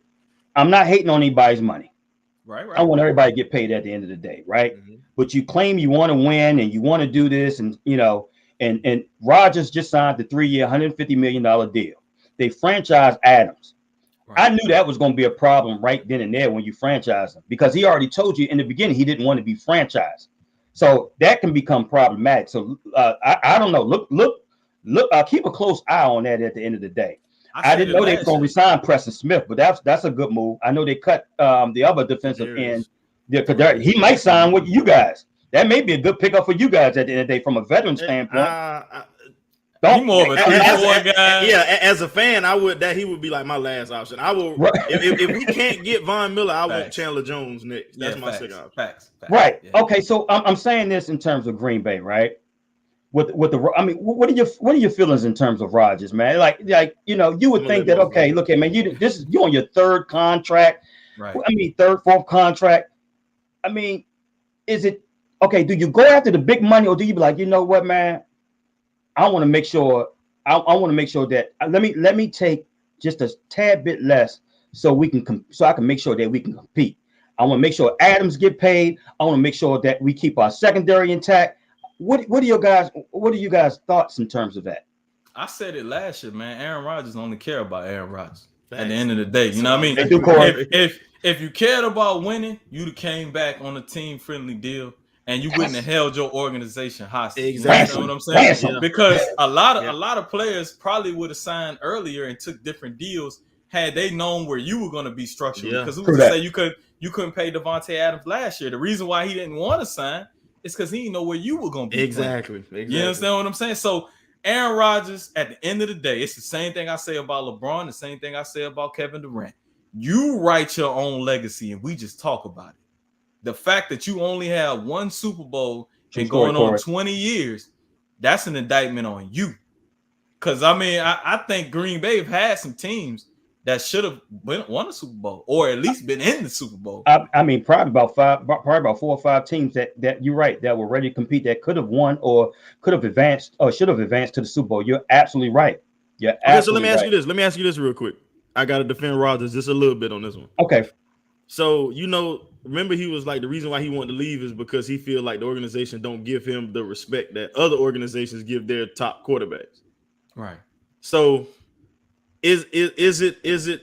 A: I'm not hating on anybody's money.
B: Right.
A: I want everybody to get paid at the end of the day, right? Mm-hmm. But you claim you want to win and you want to do this, and you know, and Rodgers just signed the 3-year, $150 million deal. They franchised Adams. Right. I knew that was going to be a problem right then and there when you franchise him, because he already told you in the beginning he didn't want to be franchised. So that can become problematic. So I don't know. Look. Keep a close eye on that at the end of the day. I didn't know they were going to resign Preston Smith, but that's a good move. I know they cut the other defensive end. He might sign with you guys. That may be a good pickup for you guys at the end of the day from a veteran standpoint.
B: He more of a 3-4 guy.
C: Yeah, as a fan, he would be like my last option. I will if we can't get Von Miller, I want Chandler Jones next. That's my second option. Facts.
A: Right. Yeah. Okay. So I'm saying this in terms of Green Bay, right? What are your feelings in terms of Rodgers, man? Like you know, you would think that look at man, you on your third contract, right? I mean, third, fourth contract. I mean, is it okay? Do you go after the big money, or do you be like, you know what, man? I want to make sure. I want to make sure that let me take just a tad bit less, so I can make sure that we can compete. I want to make sure Adams get paid. I want to make sure that we keep our secondary intact. What are you guys' thoughts in terms of that?
B: I said it last year, man. Aaron Rodgers only care about Aaron Rodgers. At the end of the day, you know what I mean?
A: They do, Corey.
B: If you cared about winning, you'd have came back on a team-friendly deal, and you wouldn't have held your organization hostage.
C: Exactly.
B: You know what I'm saying? Yeah. Because a lot of players probably would have signed earlier and took different deals had they known where you were going to be structured. Yeah. Because who would say you couldn't pay Devontae Adams last year? The reason why he didn't want to sign is because he didn't know where you were going to be.
C: Exactly.
B: You understand what I'm saying? So Aaron Rodgers, at the end of the day, it's the same thing I say about LeBron, the same thing I say about Kevin Durant. You write your own legacy, and we just talk about it. The fact that you only have one Super Bowl and going on 20 years, that's an indictment on you. Because, I mean, I think Green Bay have had some teams that should have won a Super Bowl, or at least been in the Super Bowl.
A: I mean, probably about 4 or 5 teams that you're right, that were ready to compete, that could have won or could have advanced or should have advanced to the Super Bowl. You're absolutely right.
C: So let me ask you this. Let me ask you this real quick. I got to defend Rodgers just a little bit on this one.
A: Okay.
C: So, you know, remember he was like the reason why he wanted to leave is because he feel like the organization don't give him the respect that other organizations give their top quarterbacks.
B: Right.
C: So is it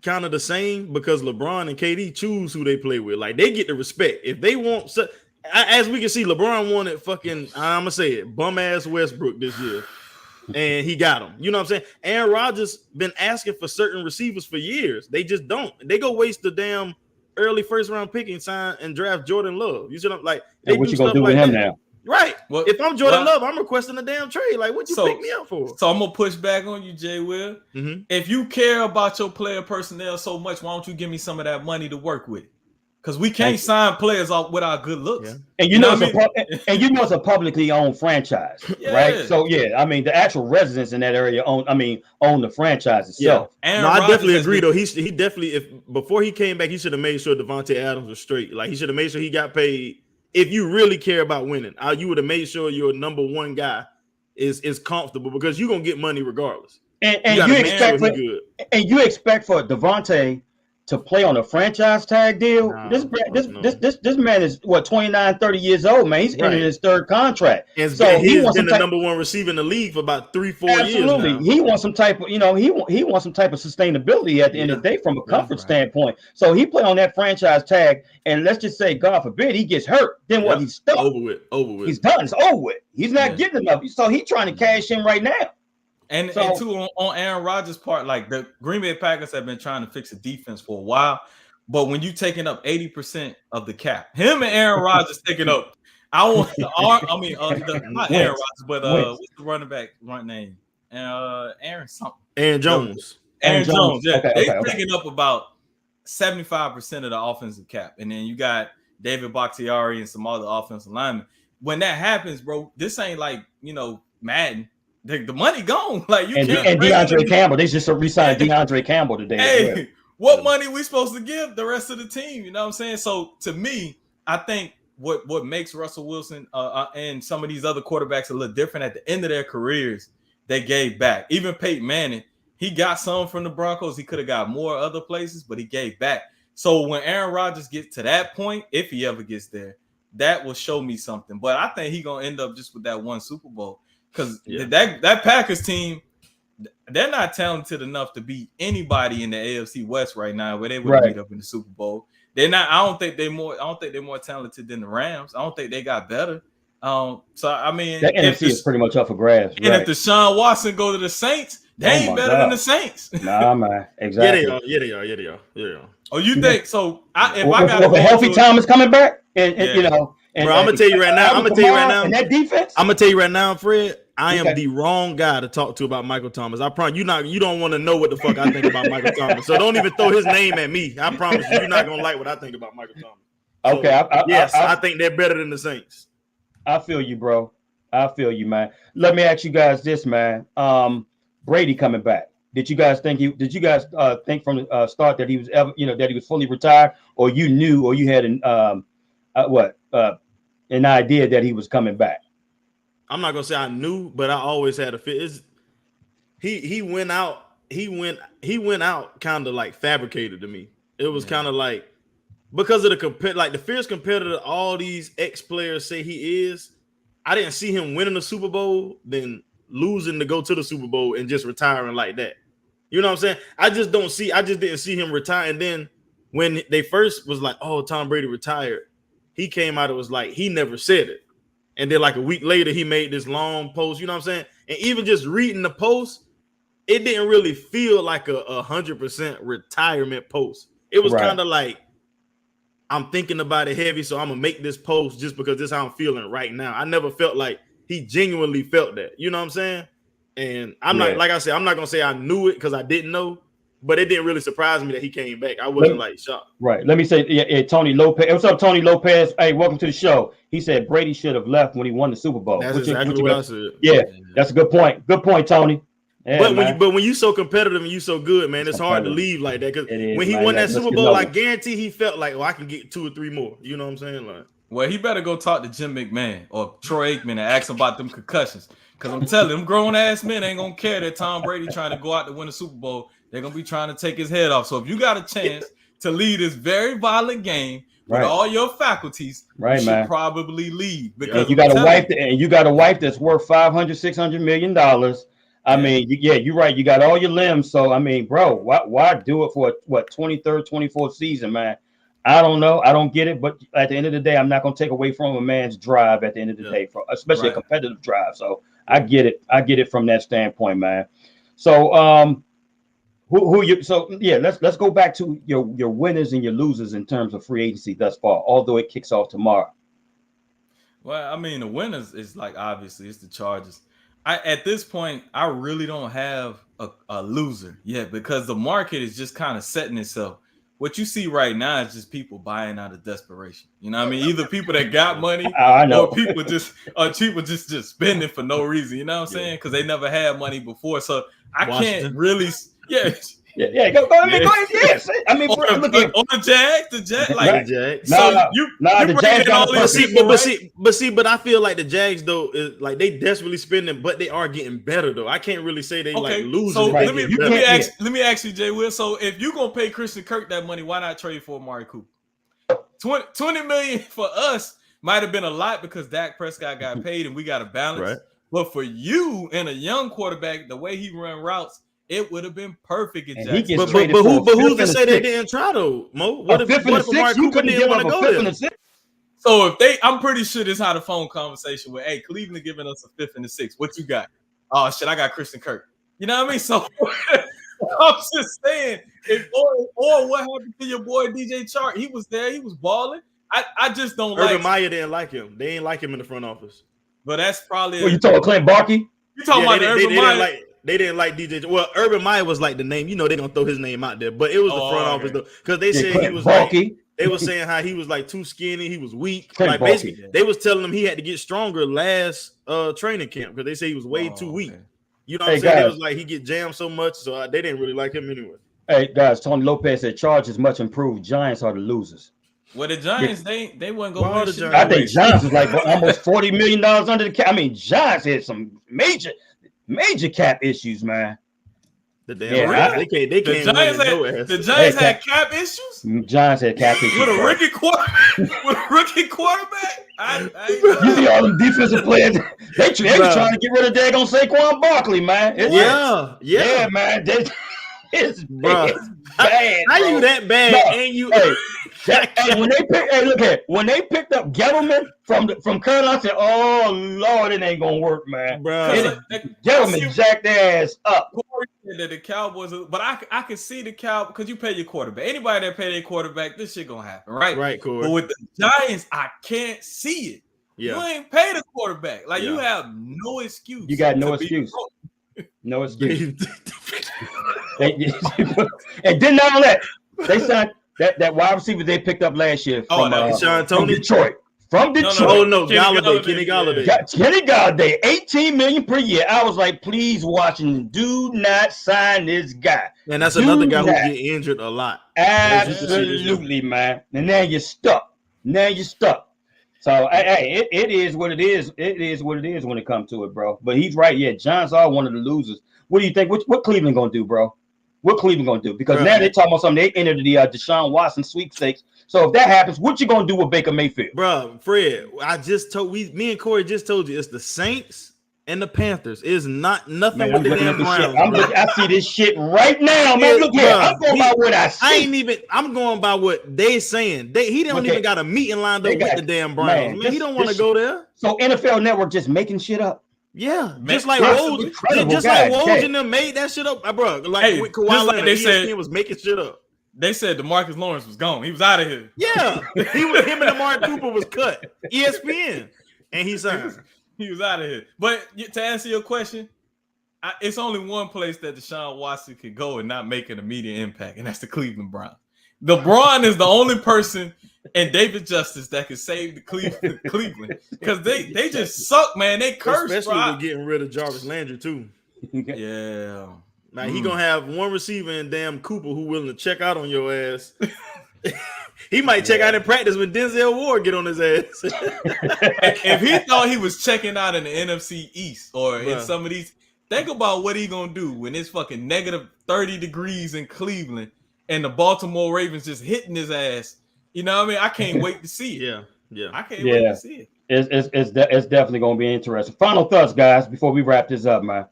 C: kind of the same because LeBron and KD choose who they play with? Like they get the respect if they want. As we can see, LeBron wanted fucking, I'm gonna say it, bum ass Westbrook this year, and he got him. You know what I'm saying? Aaron Rodgers been asking for certain receivers for years. They just don't. They go waste the damn early first round pick and sign and draft Jordan Love. You see what I'm like?
A: And what you gonna do with him now?
C: Right. Well, if I'm Jordan Love, I'm requesting a damn trade. Like, what you pick me up for?
B: So I'm gonna push back on you, Jay Will.
C: Mm-hmm.
B: If you care about your player personnel so much, why don't you give me some of that money to work with? Because we can't sign players off without good looks.
A: Yeah. And you know it's a publicly owned franchise, right? So yeah, I mean the actual residents in that area own the franchise itself.
C: Yeah. No, I definitely agree though. He definitely, if before he came back, he should have made sure Devontae Adams was straight. Like he should have made sure he got paid. If you really care about winning, you would have made sure your number one guy is comfortable because you're gonna get money regardless.
A: And you expect for Devontae to play on a franchise tag deal. This man is what 29, 30 years old, man. He's entering his third contract.
C: And so he's been the number one receiver in the league for about 3-4 years now.
A: He wants some type of, he wants some type of sustainability at the end of the day from a comfort standpoint. So he play on that franchise tag, and let's just say, God forbid, he gets hurt. Then what? He's stuck.
C: Over with.
A: He's done. It's over with. He's not getting enough. So he's trying to cash in right now.
B: And too on Aaron Rodgers' part, like the Green Bay Packers have been trying to fix the defense for a while, but when you taking up 80% of the cap, him and Aaron Rodgers taking up, not Aaron Rodgers, but what's the running back name? Aaron something.
C: Aaron Jones.
B: Aaron Jones. Yeah, they're taking up about 75% of the offensive cap, and then you got David Bakhtiari and some other offensive linemen. When that happens, bro, this ain't like Madden. The money gone. Like and
A: DeAndre Campbell. They just re-signed DeAndre Campbell today.
B: Hey, what money we supposed to give the rest of the team? You know what I'm saying? So to me, I think what makes Russell Wilson and some of these other quarterbacks a little different at the end of their careers, they gave back. Even Peyton Manning, he got some from the Broncos. He could have got more other places, but he gave back. So when Aaron Rodgers gets to that point, if he ever gets there, that will show me something. But I think he's gonna end up just with that one Super Bowl. Because that Packers team, they're not talented enough to beat anybody in the AFC West right now, where they would meet up in the Super Bowl. They're not. I don't think they're more talented than the Rams. I don't think they got better. So I mean,
A: that NFC is pretty much up for grabs.
B: And if Deshaun Watson go to the Saints, they ain't better than the Saints.
A: Nah, man, exactly.
C: Yeah, they are.
B: Oh, you think so?
A: If I got a healthy Thomas coming back, and
C: bro, I'm gonna tell you right now.
A: And that defense.
C: I'm gonna tell you right now, Fred. I am the wrong guy to talk to about Michael Thomas. I promise you don't want to know what the fuck I think about Michael Thomas. So don't even throw his name at me. I promise you're not gonna like what I think about Michael Thomas. So,
A: okay.
C: I think they're better than the Saints.
A: I feel you, bro. I feel you, man. Let me ask you guys this, man. Brady coming back. Did you guys think from the start that he was ever, that he was fully retired, or you knew, or you had an idea that he was coming back?
C: I'm not gonna say I knew, but I always had a fit. He went out kind of like fabricated to me. It was kind of like because of the fierce competitor all these ex-players say he is. I didn't see him winning the Super Bowl, then losing to go to the Super Bowl and just retiring like that. You know what I'm saying? I just didn't see him retire. And then when they first was like, oh, Tom Brady retired, he came out, it was like he never said it. And then like a week later, he made this long post, you know what I'm saying? And even just reading the post, it didn't really feel like a 100% retirement post. It was kind of like, I'm thinking about it heavy, so I'm going to make this post just because this is how I'm feeling right now. I never felt like he genuinely felt that. You know what I'm saying? And I'm not, like I said, I'm not going to say I knew it because I didn't know. But it didn't really surprise me that he came back. I wasn't shocked.
A: Right. Let me say, Tony Lopez. What's up, Tony Lopez? Hey, welcome to the show. He said Brady should have left when he won the Super Bowl.
C: That's exactly what I said.
A: Yeah, that's a good point. Good point, Tony.
C: Yeah, but when you so competitive and you so good, man, it's hard to leave like that. Because when he won that Super Bowl, I guarantee he felt like, I can get 2 or 3 more. You know what I'm saying? Like,
B: well, he better go talk to Jim McMahon or Troy Aikman and ask him about them concussions. Because I'm telling them grown ass men ain't gonna care that Tom Brady trying to go out to win a Super Bowl. They're gonna be trying to take his head off. So if you got a chance to lead this very violent game with all your faculties, you should probably leave. Because
A: you got a wife that's worth $500-600 million. I mean, you're right. You got all your limbs. So I mean, bro, why do it for what 23rd, 24th season, man? I don't know. I don't get it. But at the end of the day, I'm not going to take away from a man's drive at the end of the day, especially a competitive drive. So I get it. I get it from that standpoint, man. So let's go back to your winners and your losers in terms of free agency thus far, although it kicks off tomorrow.
B: Well, I mean, the winners is like obviously it's the Chargers. At this point, I really don't have a loser yet because the market is just kind of setting itself. What you see right now is just people buying out of desperation. You know what I mean? Either people that got money or people just spending for no reason. You know what I'm saying? Because they never had money before. So I can't really Go ahead. Yes. I mean, look at the Jags, like
C: the Jags. But I feel like the Jags though is like they desperately spending, but they are getting better though. I can't really say they like losing.
B: So let me ask you, Jay Will. So if you're gonna pay Christian Kirk that money, why not trade for Amari Cooper? $20 million for us might have been a lot because Dak Prescott got paid and we got a balance. Right. But for you and a young quarterback, the way he run routes, it would have been perfect in Jackson.
C: But who's to say they didn't try though, Mo? What if Amari Cooper didn't want to go there?
B: So I'm pretty sure this had a phone conversation with, hey, Cleveland giving us a 5th and a 6th. What you got? Oh shit, I got Christian Kirk. You know what I mean? So I'm just saying, or what happened to your boy DJ Chark? He was there, he was balling. I just don't
C: Urban Meyer didn't like him. They didn't like him in the front office.
B: But that's probably
A: you talking Clint Barkey?
B: You talking about Urban Meyer?
C: They didn't like DJ. Well, Urban Meyer was like the name. You know, they don't throw his name out there, but it was the front office though, because they said he was bulky. They were saying how he was like too skinny, he was weak. Like basically, they was telling him he had to get stronger last training camp because they say he was way too weak. Okay. You know what I'm saying? It was like he get jammed so much, so they didn't really like him anyway.
A: Hey guys, Tony Lopez said Chargers much improved. Giants are the losers.
B: Well, the Giants they wouldn't go.
A: I think Giants is like almost $40 million under the cap. I mean, Giants had some major cap issues, man.
C: The Giants
B: had cap issues.
A: Giants had cap issues
B: with a rookie quarterback.
A: You see all them defensive players? They trying to get rid of daggone Saquon Barkley, man.
C: Yeah,
A: man. It's bad.
C: How you that bad? And you.
A: When they picked up Gettleman from Carolina, I said, "Oh Lord, it ain't gonna work, man."
C: Bro,
A: Gettleman jacked their ass up.
B: Corey said that the Cowboys, but I can see the Cowboys because you pay your quarterback. Anybody that pay their quarterback, this shit gonna happen, right?
C: Right, Corey.
B: But with the Giants, I can't see it. Yeah. You ain't pay the quarterback. Like you have no excuse.
A: You got no excuse. No excuse. And then not only that, they signed that wide receiver they picked up last year from Detroit. From Detroit.
C: Kenny Golladay.
A: Kenny Golladay, $18 million per year. I was like, please, Washington, do not sign this guy.
C: And that's another guy who get injured a lot.
A: Absolutely, man. And now you're stuck. So it is what it is. It is what it is when it comes to it, bro. But he's right. Yeah, Giants are one of the losers. What do you think? What Cleveland gonna do, bro? What Cleveland gonna do? Because now they're talking about something. They entered the Deshaun Watson sweepstakes. So if that happens, what you gonna do with Baker Mayfield,
C: bro? Fred, me and Corey just told you it's the Saints and the Panthers. It's nothing with the damn Browns.
A: I see this shit right now, man. Look here, I'm going by what I see.
C: I'm going by what they saying. He don't even got a meeting lined up with the damn Browns. Man, he don't want to go there.
A: So NFL Network just making shit up.
C: Yeah, just like Woj and them made that shit up, bro. Like with Kawhi Leonard, ESPN was making shit up.
B: They said DeMarcus Lawrence was gone. He was out of here.
C: Yeah, him and Amari Cooper was cut. ESPN, and he signed.
B: He was out of here. But to answer your question, it's only one place that Deshaun Watson could go and not make an immediate impact, and that's the Cleveland Browns. LeBron is the only person and David Justice that can save the Cleveland because they just suck, man. They curse,
C: especially with getting rid of Jarvis Landry too.
B: Yeah,
C: now he gonna have one receiver in damn Cooper who willing to check out on your ass. He might check out in practice when Denzel Ward get on his ass.
B: If he thought he was checking out in the NFC East or in some of these, think about what he gonna do when it's fucking negative 30 degrees in Cleveland and the Baltimore Ravens just hitting his ass. You know what I mean? I can't wait to see it.
C: Yeah.
B: I can't wait to see it.
A: It's definitely going to be interesting. Final thoughts, guys, before we wrap this up, man.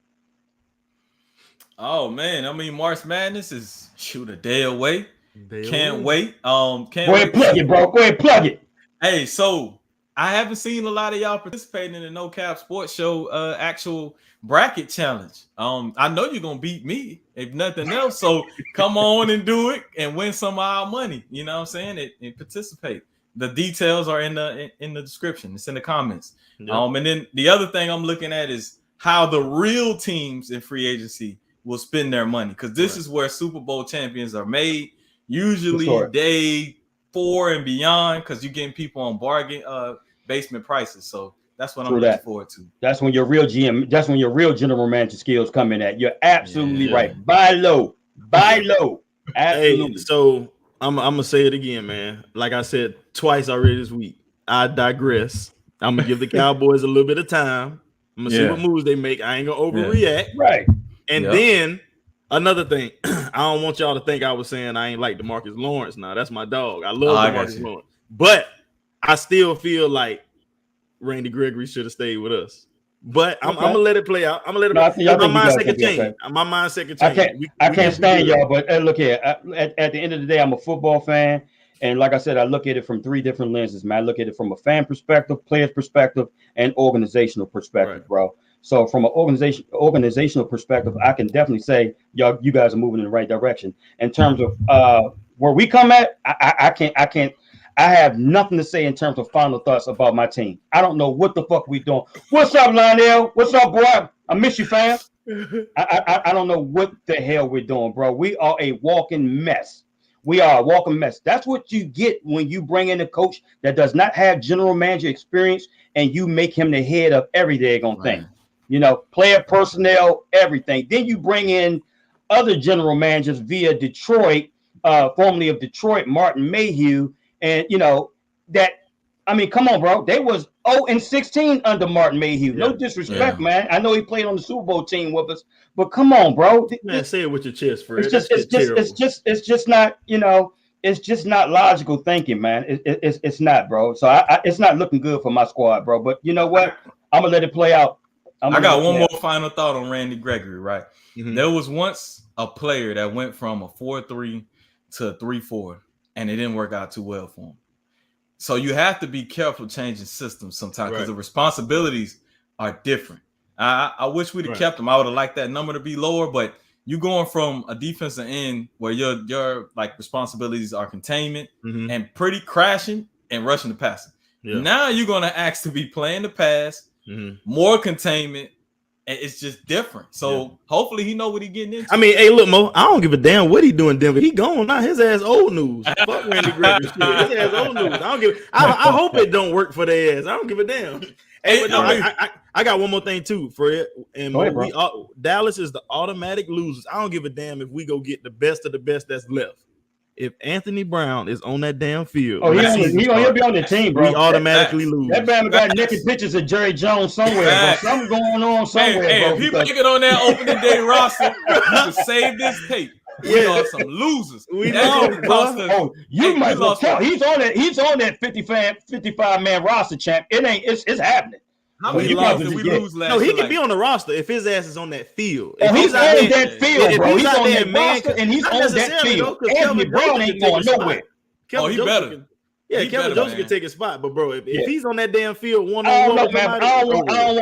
B: Oh man, I mean, March Madness is a day away. Can't wait.
A: Go ahead, plug it, bro. Go ahead, plug it.
B: Hey, so I haven't seen a lot of y'all participating in the No Cap Sports Show actual bracket challenge. I know you're gonna beat me if nothing else. So come on and do it and win some of our money. You know what I'm saying? And participate. The details are in the description. It's in the comments. Yeah. And then the other thing I'm looking at is how the real teams in free agency will spend their money, because this is where Super Bowl champions are made. Usually day 4 and beyond, because you're getting people on bargain basement prices. So that's what I'm looking forward to.
A: That's when your real GM, that's when your real general manager skills come in at. You're absolutely right. Buy low. Absolutely.
C: Hey, so I'm gonna say it again, man. Like I said twice already this week. I digress. I'm gonna give the Cowboys a little bit of time. I'm gonna see what moves they make. I ain't gonna overreact.
A: Right.
C: And then another thing, I don't want y'all to think I was saying I ain't like DeMarcus Lawrence. Now that's my dog. I love DeMarcus Lawrence, but I still feel like Randy Gregory should have stayed with us. But I'm gonna let it play out. I'm gonna let it. My mindset can change. My mindset can change.
A: I can't stand y'all, but look here. At the end of the day, I'm a football fan, and like I said, I look at it from 3 different lenses. Man, I look at it from a fan perspective, player's perspective, and organizational perspective, bro. So from an organizational perspective, I can definitely say you guys are moving in the right direction. In terms of where we come at, I have nothing to say in terms of final thoughts about my team. I don't know what the fuck we doing. What's up, Lionel? What's up, boy? I miss you, fam. I don't know what the hell we're doing, bro. We are a walking mess. We are a walking mess. That's what you get when you bring in a coach that does not have general manager experience and you make him the head of every daggone thing. You know, player personnel, everything. Then you bring in other general managers via Detroit, formerly of Detroit, Martin Mayhew. And, you know, come on, bro. They was 0-16 under Martin Mayhew. No disrespect, man. I know he played on the Super Bowl team with us, but come on, bro.
C: Man, say it with your chest, Fred.
A: It's just not, you know, it's just not logical thinking, man. It's not, bro. So it's not looking good for my squad, bro. But you know what? I'm going to let it play out.
B: I got one more final thought on Randy Gregory, right? Mm-hmm. There was once a player that went from a 4-3 to a 3-4, and it didn't work out too well for him. So you have to be careful changing systems sometimes because the responsibilities are different. I wish we'd have kept him. I would have liked that number to be lower, but you going from a defensive end where your like responsibilities are containment and pretty crashing and rushing the passer. Yeah. Now you're going to ask to be playing the pass, more containment, and it's just different. So hopefully he know what he getting into.
C: I mean, hey, look, Mo, I don't give a damn what he doing in Denver. He gone now. His ass old news. Fuck Randy Gregory. His ass old news. I hope it don't work for their ass. I don't give a damn. Hey, but no, I got one more thing too, Fred. And Mo, Dallas is the automatic losers. I don't give a damn if we go get the best of the best that's left. If Anthony Brown is on that damn field,
A: he'll be on the team, bro.
C: We automatically lose.
A: That man got naked pictures of Jerry Jones somewhere, bro. Something going on somewhere,
B: bro.
A: If
B: he make it on that opening day roster, you can save this tape. We are some losers.
A: We know, bro. You might well tell. He's on that 55 man roster, champ. It's happening.
B: How many games did we lose last year?
C: No, he can be on the roster if his ass is on that field.
A: If he's on that field, bro. He's on that roster and he's on that field. Anthony Brown ain't going nowhere.
B: He better.
C: Kevin Joseph can take his spot, but bro, if he's on that damn field one
A: I don't want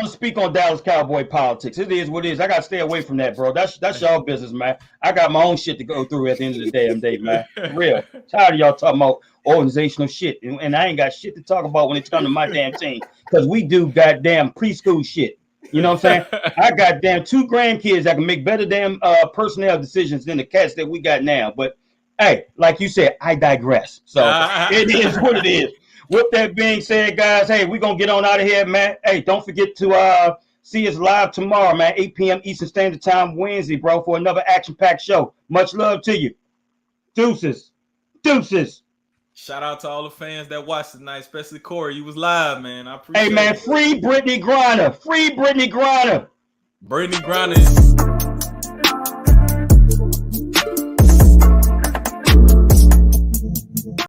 A: to speak on Dallas Cowboy politics. It is what it is. I got to stay away from that, bro. That's y'all business, man. I got my own shit to go through at the end of the damn day, man. For real. Tired of y'all talking about organizational shit, and I ain't got shit to talk about when it's come to my damn team because we do goddamn preschool shit. You know what I'm saying? I got damn 2 grandkids that can make better damn personnel decisions than the cats that we got now, but. Hey, like you said, I digress. So it is what it is. With that being said, guys, hey, we're going to get on out of here, man. Hey, don't forget to see us live tomorrow, man, 8 p.m. Eastern Standard Time, Wednesday, bro, for another action-packed show. Much love to you. Deuces.
B: Shout out to all the fans that watched tonight, especially Corey. You was live, man. I appreciate it.
A: Hey, man, free Brittany Griner.
B: Brittany Griner.